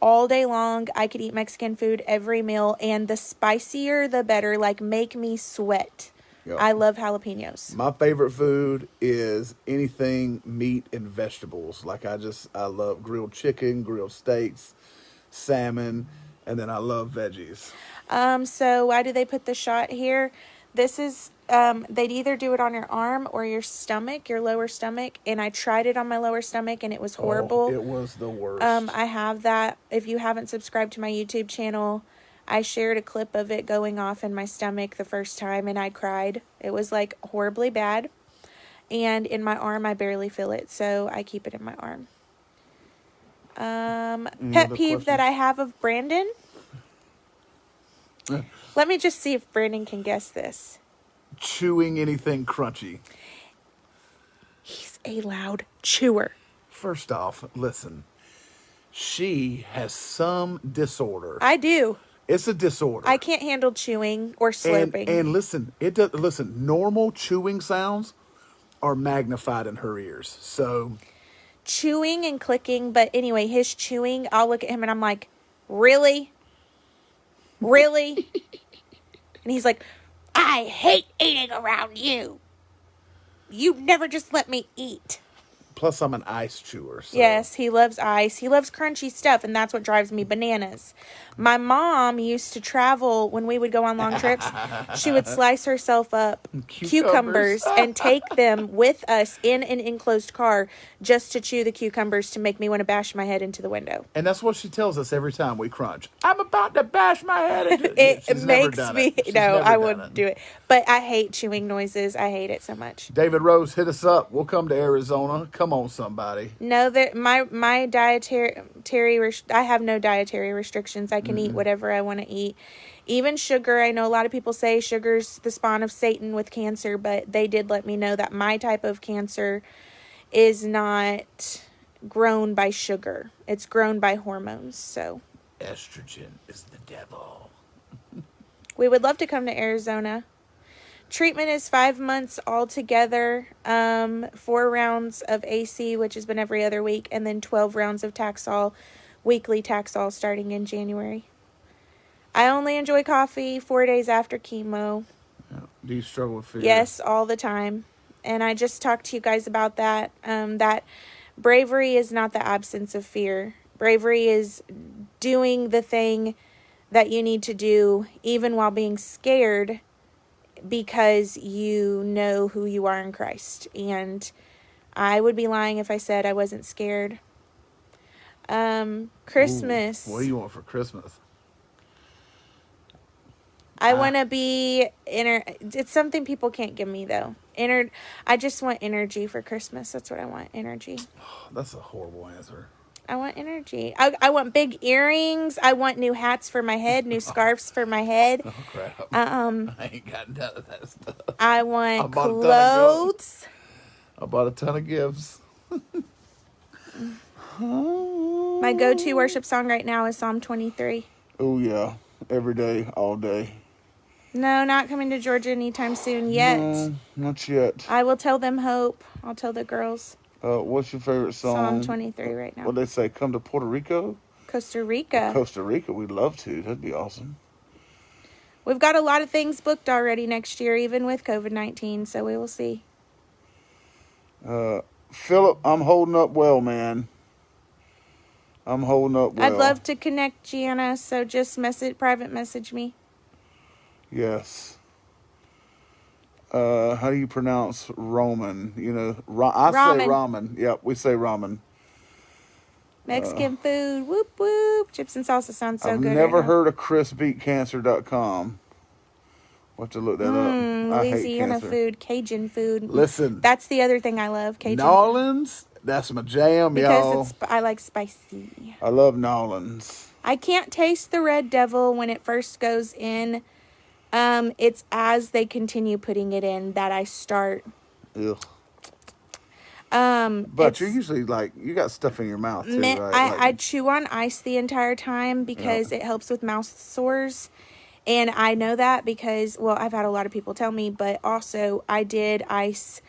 all day long. I could eat Mexican food every meal. And the spicier, the better. Like, make me sweat. Yep. I love jalapenos. My favorite food is anything meat and vegetables. Like I love grilled chicken, grilled steaks, salmon, and then I love veggies. So why do they put the shot here? This is, they'd either do it on your arm or your stomach, your lower stomach. And I tried it on my lower stomach and it was horrible. Oh, it was the worst. I have that. If you haven't subscribed to my YouTube channel, I shared a clip of it going off in my stomach the first time and I cried. It was like horribly bad. And in my arm, I barely feel it. So I keep it in my arm. Pet peeve that I have of Brandon. Let me just see if Brandon can guess this. Chewing anything crunchy. He's a loud chewer. First off, listen. She has some disorder. I do. It's a disorder. I can't handle chewing or slurping. And listen, normal chewing sounds are magnified in her ears. So chewing and clicking, but anyway, his chewing, I'll look at him and I'm like, really? Really? And he's like, I hate eating around you. You never just let me eat. plus I'm an ice chewer. So. Yes, he loves ice. He loves crunchy stuff, and that's what drives me bananas. My mom used to travel when we would go on long trips. She would slice herself up cucumbers and take them with us in an enclosed car just to chew the cucumbers to make me want to bash my head into the window. And that's what she tells us every time we crunch. I'm about to bash my head into It makes me... No, I wouldn't do it. But I hate chewing noises. I hate it so much. David Rose, hit us up. We'll come to Arizona. Come on, somebody. No, my dietary... I have no dietary restrictions. I can eat whatever I want to eat. Even sugar. I know a lot of people say sugar's the spawn of Satan with cancer, but they did let me know that my type of cancer is not grown by sugar. It's grown by hormones, so... Estrogen is the devil. We would love to come to Arizona. Treatment is 5 months altogether, 4 rounds of AC, which has been every other week, and then 12 rounds of Taxol, weekly Taxol starting in January. I only enjoy coffee 4 days after chemo. Do you struggle with fear? Yes, all the time. And I just talked to you guys about that, that bravery is not the absence of fear. Bravery is doing the thing that you need to do, even while being scared, because you know who you are in Christ. And I would be lying if I said I wasn't scared. Christmas. Ooh, what do you want for Christmas? I want to be it's something people can't give me though. I just want energy for Christmas. That's what I want. Energy. That's a horrible answer. I want energy. I want big earrings. I want new hats for my head, new scarves for my head. Oh, crap. Um, I ain't got none of that stuff. I I want bought a ton of clothes. I bought a ton of gifts. My go-to worship song right now is Psalm 23. Oh, yeah. Every day, all day. No, not coming to Georgia anytime soon yet. No, not yet. I will tell them hope. I'll tell the girls. What's your favorite song? Psalm 23 right now. What they say? Come to Puerto Rico? Costa Rica. Costa Rica, we'd love to. That'd be awesome. We've got a lot of things booked already next year, even with COVID-19, so we will see. Philip, I'm holding up well, man. I'm holding up well. I'd love to connect, Gianna, so just private message me. Yes. How do you pronounce Roman? You know, I say ramen. Yep, we say ramen. Mexican food, whoop whoop. Chips and salsa sounds so good. I've never heard of ChrisBeatCancer.com. We'll have to look that up. Louisiana food, Cajun food. Listen. That's the other thing I love, Cajun New Orleans, that's my jam, y'all. Because I like spicy. I love New Orleans. I can't taste the Red Devil when it first goes in. It's as they continue putting it in that I start. Ugh. But you're usually you got stuff in your mouth too, right? I chew on ice the entire time because it helps with mouth sores. And I know that because, well, I've had a lot of people tell me, but also I did ice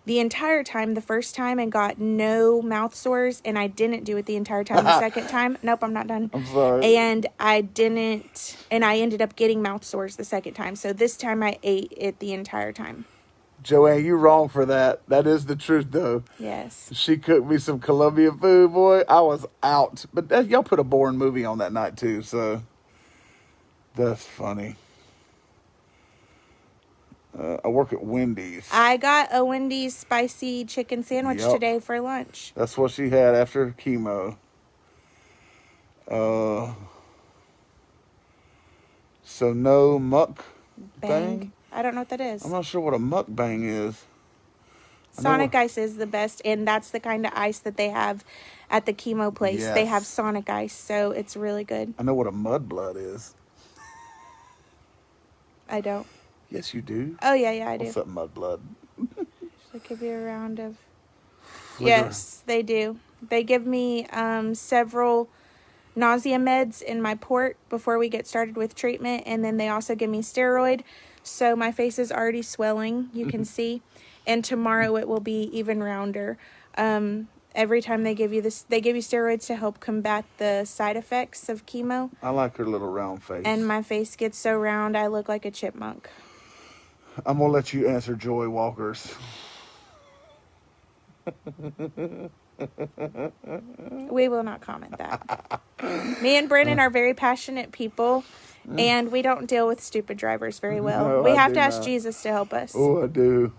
the entire time the first time and got no mouth sores, and I didn't do it the entire time the second time. Nope, I'm not done. I'm sorry. And I didn't, and I ended up getting mouth sores the second time. So this time I ate it the entire time. Joanne, you're wrong for that. That is the truth, though. Yes. She cooked me some Colombian food, boy. I was out. But y'all put a boring movie on that night, too, so that's funny. I work at Wendy's. I got a Wendy's spicy chicken sandwich today for lunch. That's what she had after chemo. So no mukbang? I don't know what that is. I'm not sure what a mukbang is. Sonic ice is the best, and that's the kind of ice that they have at the chemo place. Yes. They have Sonic ice, so it's really good. I know what a mudblood is. I don't. Yes, you do. Oh, yeah, I do. What's up, mudblood? Should I give you a round of... Yes, they do. They give me several nausea meds in my port before we get started with treatment, and then they also give me steroid. So my face is already swelling, you can see. And tomorrow it will be even rounder. Every time they give you this, they give you steroids to help combat the side effects of chemo. I like her little round face. And my face gets so round, I look like a chipmunk. I'm going to let you answer Joy Walker's. We will not comment that. Me and Brennan are very passionate people, and we don't deal with stupid drivers very well. No, we I have do to ask not. Jesus to help us. Oh, I do.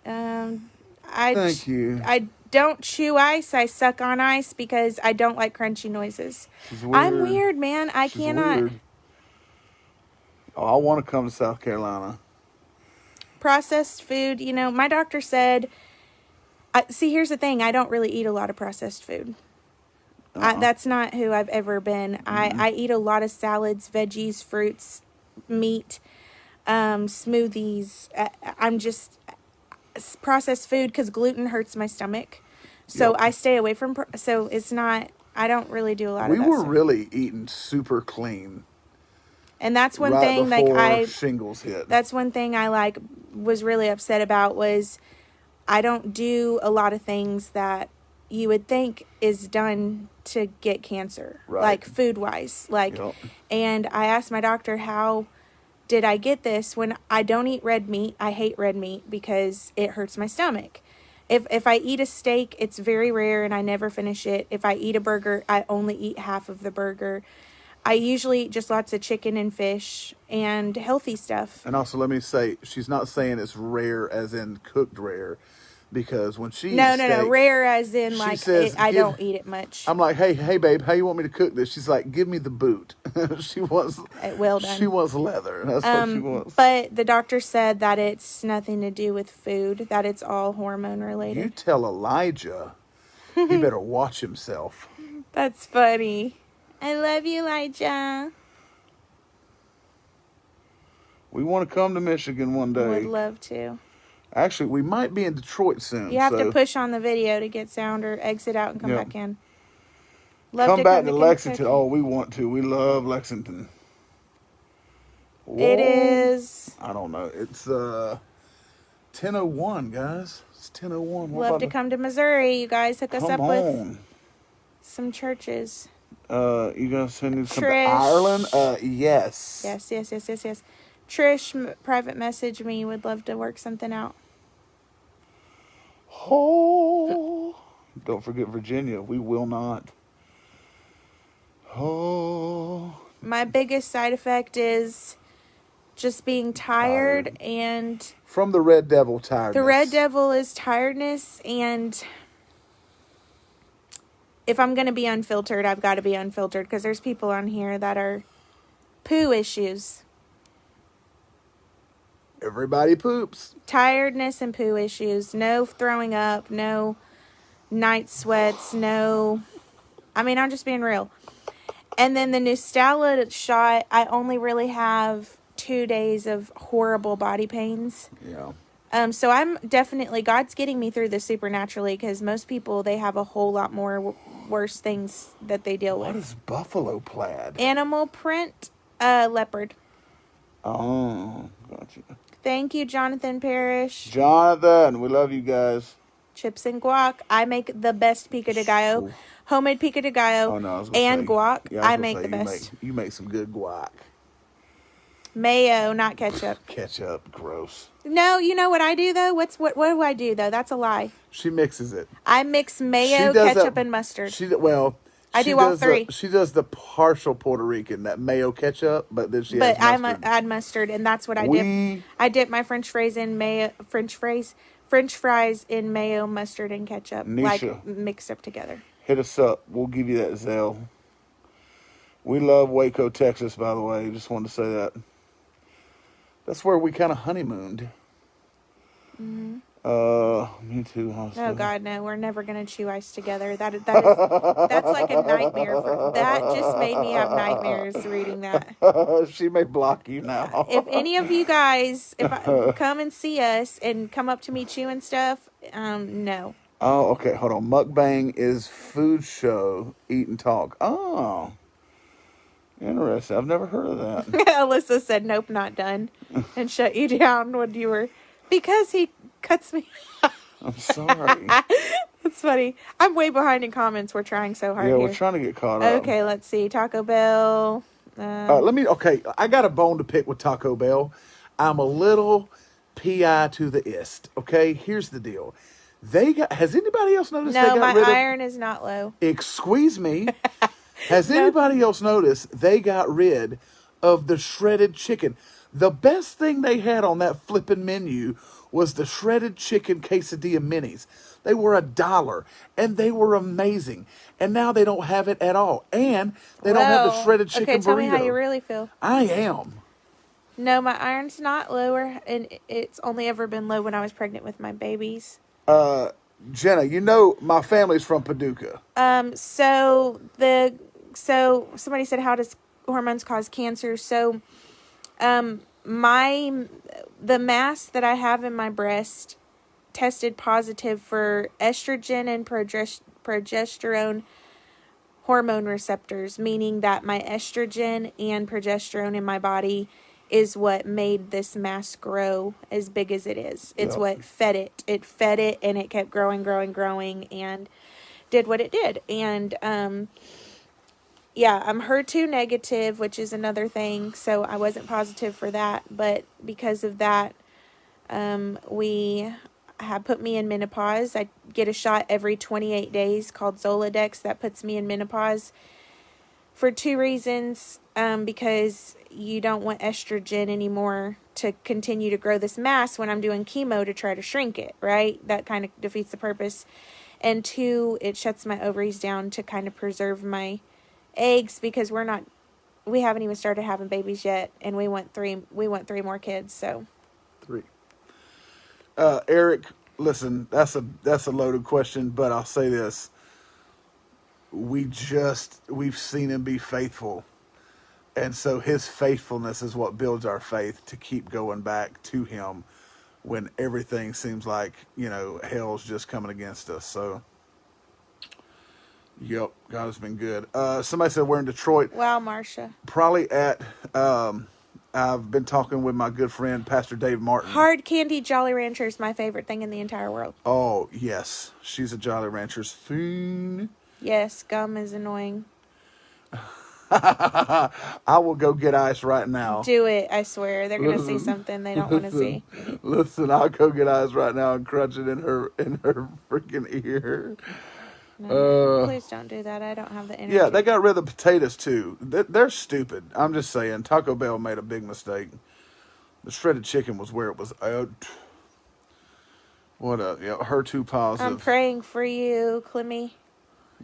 Thank you. I don't chew ice. I suck on ice because I don't like crunchy noises. She's weird. I'm weird, man. I cannot. Weird. Oh, I want to come to South Carolina. Processed food, my doctor said, see, here's the thing. I don't really eat a lot of processed food. That's not who I've ever been. I eat a lot of salads, veggies, fruits, meat, smoothies. I'm just processed food because gluten hurts my stomach. So I stay away from, so it's not, I don't really do a lot of that. We were really eating super clean. And that's one right thing before shingles hit. That's one thing I was really upset about was I don't do a lot of things that you would think is done to get cancer, like food wise, and I asked my doctor, how did I get this when I don't eat red meat? I hate red meat because it hurts my stomach. If I eat a steak, it's very rare and I never finish it. If I eat a burger, I only eat half of the burger. I usually eat just lots of chicken and fish and healthy stuff. And also, let me say, she's not saying it's rare as in cooked rare, because when she no, eats steak, rare as in says, I don't eat it much. I'm like, hey, babe, how you want me to cook this? She's like, give me the boot. She wants well done. She wants leather. That's what she wants. But the doctor said that it's nothing to do with food, that it's all hormone related. You tell Elijah he better watch himself. That's funny. I love you, Elijah. We want to come to Michigan one day. Would love to. Actually, we might be in Detroit soon. You have to push on the video to get sound or exit out and come back in. Come back to Lexington. Oh, we want to. We love Lexington. Whoa. It is. I don't know. It's 10:01, guys. It's 10:01. Love to come to Missouri. You guys hook us up with some churches. You gonna send me some to Ireland? Yes. Yes. Trish, private message me. Would love to work something out. Oh, don't forget Virginia. We will not. Oh. My biggest side effect is just being tired. And from the red devil tiredness. The red devil is tiredness, and if I'm going to be unfiltered, I've got to be unfiltered, because there's people on here that are poo issues. Everybody poops. Tiredness and poo issues. No throwing up. No night sweats. No. I mean, I'm just being real. And then the Nustala shot, I only really have 2 days of horrible body pains. Yeah. So I'm definitely, God's getting me through this supernaturally, because most people, they have a whole lot more worse things that they deal with. What is buffalo plaid? Animal print, leopard. Oh, gotcha. Thank you, Jonathan Parrish. Jonathan, we love you guys. Chips and guac. I make the best pico de gallo. Homemade pico de gallo and guac. Yeah, I make the best. You make some good guac. Mayo, not ketchup. Ketchup, gross. No, you know what I do though? What do I do though? That's a lie. She mixes it. I mix mayo, ketchup, and mustard. I do all three. She does the partial Puerto Rican, that mayo ketchup, but then she adds mustard. I add mustard, and that's what I dip. I dip my French fries in mayo. French fries in mayo, mustard, and ketchup, Nisha, like mixed up together. Hit us up. We'll give you that Zelle. We love Waco, Texas, by the way. Just wanted to say that. That's where we kind of honeymooned. Mm-hmm. Me too. Honestly. Oh God, no! We're never gonna chew ice together. That's like a nightmare. That just made me have nightmares reading that. She may block you now. If any of you guys, come and see us and come up to me chewing stuff, no. Oh, okay. Hold on. Mukbang is food show, eat and talk. Oh, interesting. I've never heard of that. Alyssa said, "Nope, not done," and shut you down when you were, because he cuts me. I'm sorry. That's funny. I'm way behind in comments. We're trying so hard. Yeah, we're trying to get caught up. Okay, let's see. Taco Bell. I got a bone to pick with Taco Bell. I'm a little PI to the ist. Okay, here's the deal. Has anybody else noticed? No, my iron is not low. Excuse me. Has anybody else noticed they got rid of the shredded chicken? The best thing they had on that flipping menu was the shredded chicken quesadilla minis. They were $1, and they were amazing. And now they don't have it at all. And they don't have the shredded chicken burrito. Okay, tell me how you really feel. I am. No, my iron's not lower, and it's only ever been low when I was pregnant with my babies. Jenna, you know my family's from Paducah. So somebody said, how does hormones cause cancer? So, the mass that I have in my breast tested positive for estrogen and progesterone hormone receptors, meaning that my estrogen and progesterone in my body is what made this mass grow as big as it is. It's what fed it. It fed it, and it kept growing, and did what it did. And, I'm HER2 negative, which is another thing. So I wasn't positive for that. But because of that, we have put me in menopause. I get a shot every 28 days called Zoladex that puts me in menopause for 2 reasons. Because you don't want estrogen anymore to continue to grow this mass when I'm doing chemo to try to shrink it, right? That kind of defeats the purpose. And 2, it shuts my ovaries down to kind of preserve my eggs, because we haven't even started having babies yet, and we want 3 more kids. So 3. Eric, listen, that's a loaded question, but I'll say this. we've seen him be faithful. And so his faithfulness is what builds our faith to keep going back to him when everything seems like, hell's just coming against us. So, yep, God has been good. Somebody said we're in Detroit. Wow, Marcia. Probably I've been talking with my good friend, Pastor Dave Martin. Hard candy Jolly Rancher is my favorite thing in the entire world. Oh, yes. She's a Jolly Ranchers fiend. Yes, gum is annoying. I will go get ice right now. Do it, I swear. They're going to see something they don't want to see. Listen, I'll go get ice right now and crunch it in her freaking ear. No, please don't do that. I don't have the energy. Yeah, they got rid of the potatoes too. They're stupid. I'm just saying. Taco Bell made a big mistake. The shredded chicken was where it was out. What HER2 positive. I'm praying for you, Clemmy.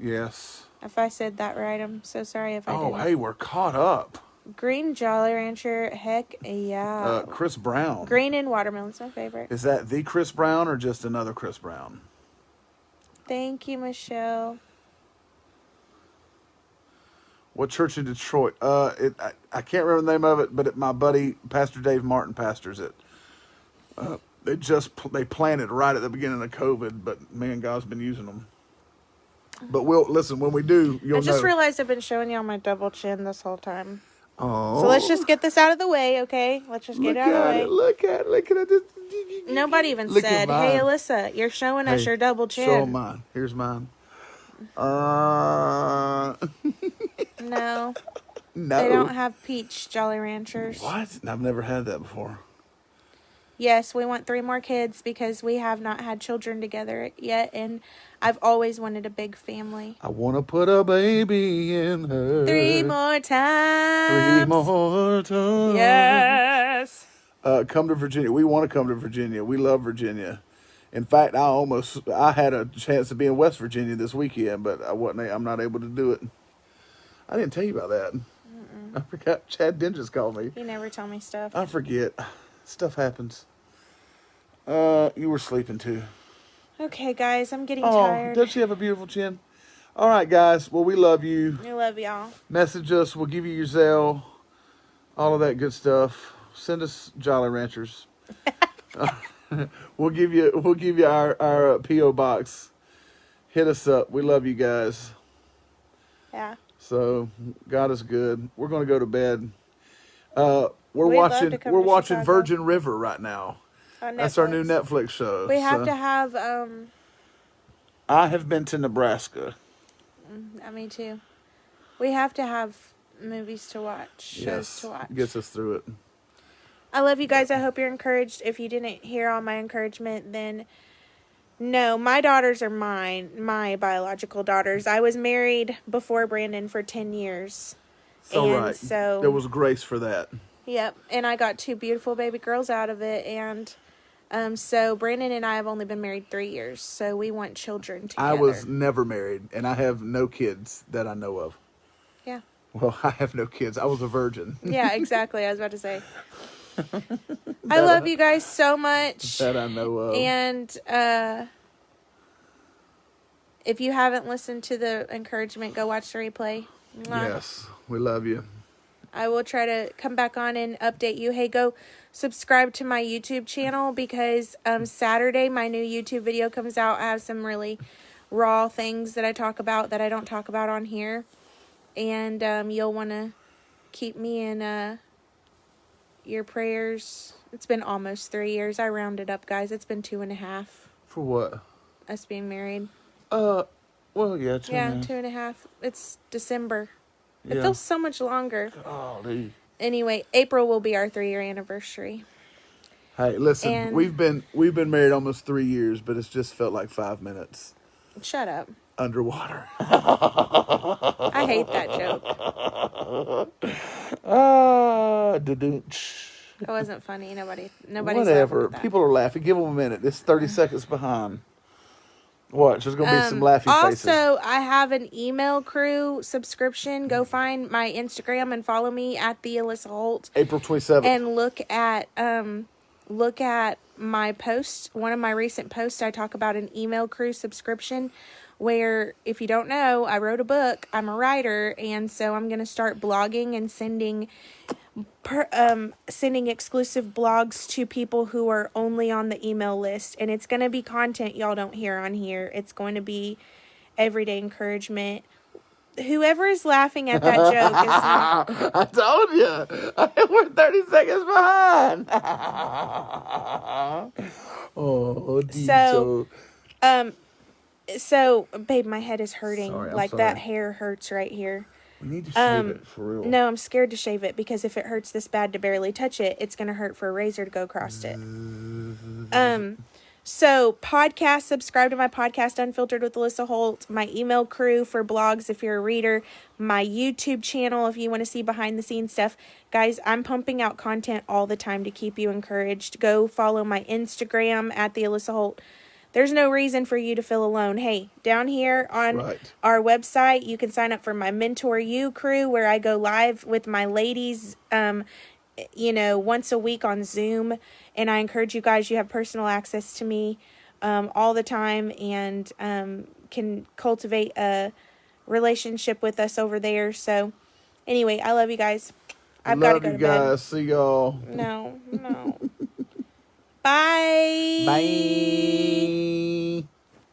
Yes. If I said that right, I'm so sorry if I didn't. Oh, hey, we're caught up. Green Jolly Rancher, heck yeah. Chris Brown. Green and watermelon's my favorite. Is that the Chris Brown or just another Chris Brown? Thank you, Michelle. What church in Detroit? I can't remember the name of it, but my buddy Pastor Dave Martin pastors it. They planted right at the beginning of COVID, but man, God's been using them. But we'll listen when we do. You'll I just know. realized I've been showing y'all my double chin this whole time. Oh, so let's just get this out of the way, okay? Let's just get it out of the way. Look at it. Nobody even Look said, "Hey, Alyssa, you're showing us your double chin." Show mine. Here's mine. No. No. They don't have peach Jolly Ranchers. What? I've never had that before. Yes, we want 3 more kids because we have not had children together yet, and I've always wanted a big family. I want to put a baby in her. 3 more times. 3 more times. Yes. Come to Virginia. We want to come to Virginia. We love Virginia. In fact, I had a chance to be in West Virginia this weekend, but I'm not able to do it. I didn't tell you about that. Mm-mm. I forgot. Chad Dinges called me. You never tell me stuff. I forget. Stuff happens. You were sleeping too. Okay, guys, I'm getting tired. Does she have a beautiful chin? All right, guys. Well, we love you. We love y'all. Message us. We'll give you your Zelle. All of that good stuff. Send us Jolly Ranchers. We'll give you our P.O. box. Hit us up. We love you guys. Yeah. So God is good. We're going to go to bed. We're watching Virgin River right now. That's our new Netflix show. We have to have I have been to Nebraska. Me too. We have to have movies to watch, shows to watch. Gets us through it. I love you guys. I hope you're encouraged. If you didn't hear all my encouragement, then no, my daughters are my biological daughters. I was married before Brandon for 10 years. So there was grace for that. Yep, and I got 2 beautiful baby girls out of it, and so Brandon and I have only been married 3 years, so we want children together. I was never married, and I have no kids that I know of. Yeah. Well, I have no kids. I was a virgin. Yeah, exactly. I was about to say. I love you guys so much. That I know of. And if you haven't listened to the encouragement, go watch the replay. Mwah. Yes, we love you. I will try to come back on and update you. Hey, go subscribe to my YouTube channel because Saturday my new YouTube video comes out. I have some really raw things that I talk about that I don't talk about on here. And you'll want to keep me in your prayers. It's been almost 3 years. I rounded up, guys. It's been 2.5. For what? Us being married. Well, yeah, 2.5. Yeah, 2.5. It's December. It feels so much longer. Golly. Anyway, April will be our 3-year anniversary. Hey, listen, we've been married almost 3 years, but it's just felt like 5 minutes. Shut up. Underwater. I hate that joke. It wasn't funny. Nobody's whatever. That. People are laughing. Give them a minute. It's 30 seconds behind. Watch, there's going to be some laughing faces. Also, I have an email crew subscription. Go find my Instagram and follow me at thealissaholt. April 27th. And look at my post. One of my recent posts, I talk about an email crew subscription where, if you don't know, I wrote a book. I'm a writer, and so I'm going to start blogging and sending exclusive blogs to people who are only on the email list. And it's going to be content y'all don't hear on here. It's going to be everyday encouragement. Whoever is laughing at that joke is not... I told you. We're 30 seconds behind. Oh, So, babe, my head is hurting. Sorry, I'm like, sorry. that hair hurts right here. We need to shave it for real. No, I'm scared to shave it, because if it hurts this bad to barely touch it, it's going to hurt for a razor to go across it. So, podcast, subscribe to my podcast, Unfiltered with Alyssa Holt, my email crew for blogs if you're a reader, my YouTube channel if you want to see behind the scenes stuff. Guys, I'm pumping out content all the time to keep you encouraged. Go follow my Instagram at thealissaholt. There's no reason for you to feel alone. Hey, down here on our website, you can sign up for my MentorU crew, where I go live with my ladies, once a week on Zoom. And I encourage you guys, you have personal access to me all the time, and can cultivate a relationship with us over there. So anyway, I love you guys. I've got to go to bed. Guys. See y'all. No. Bye. Bye.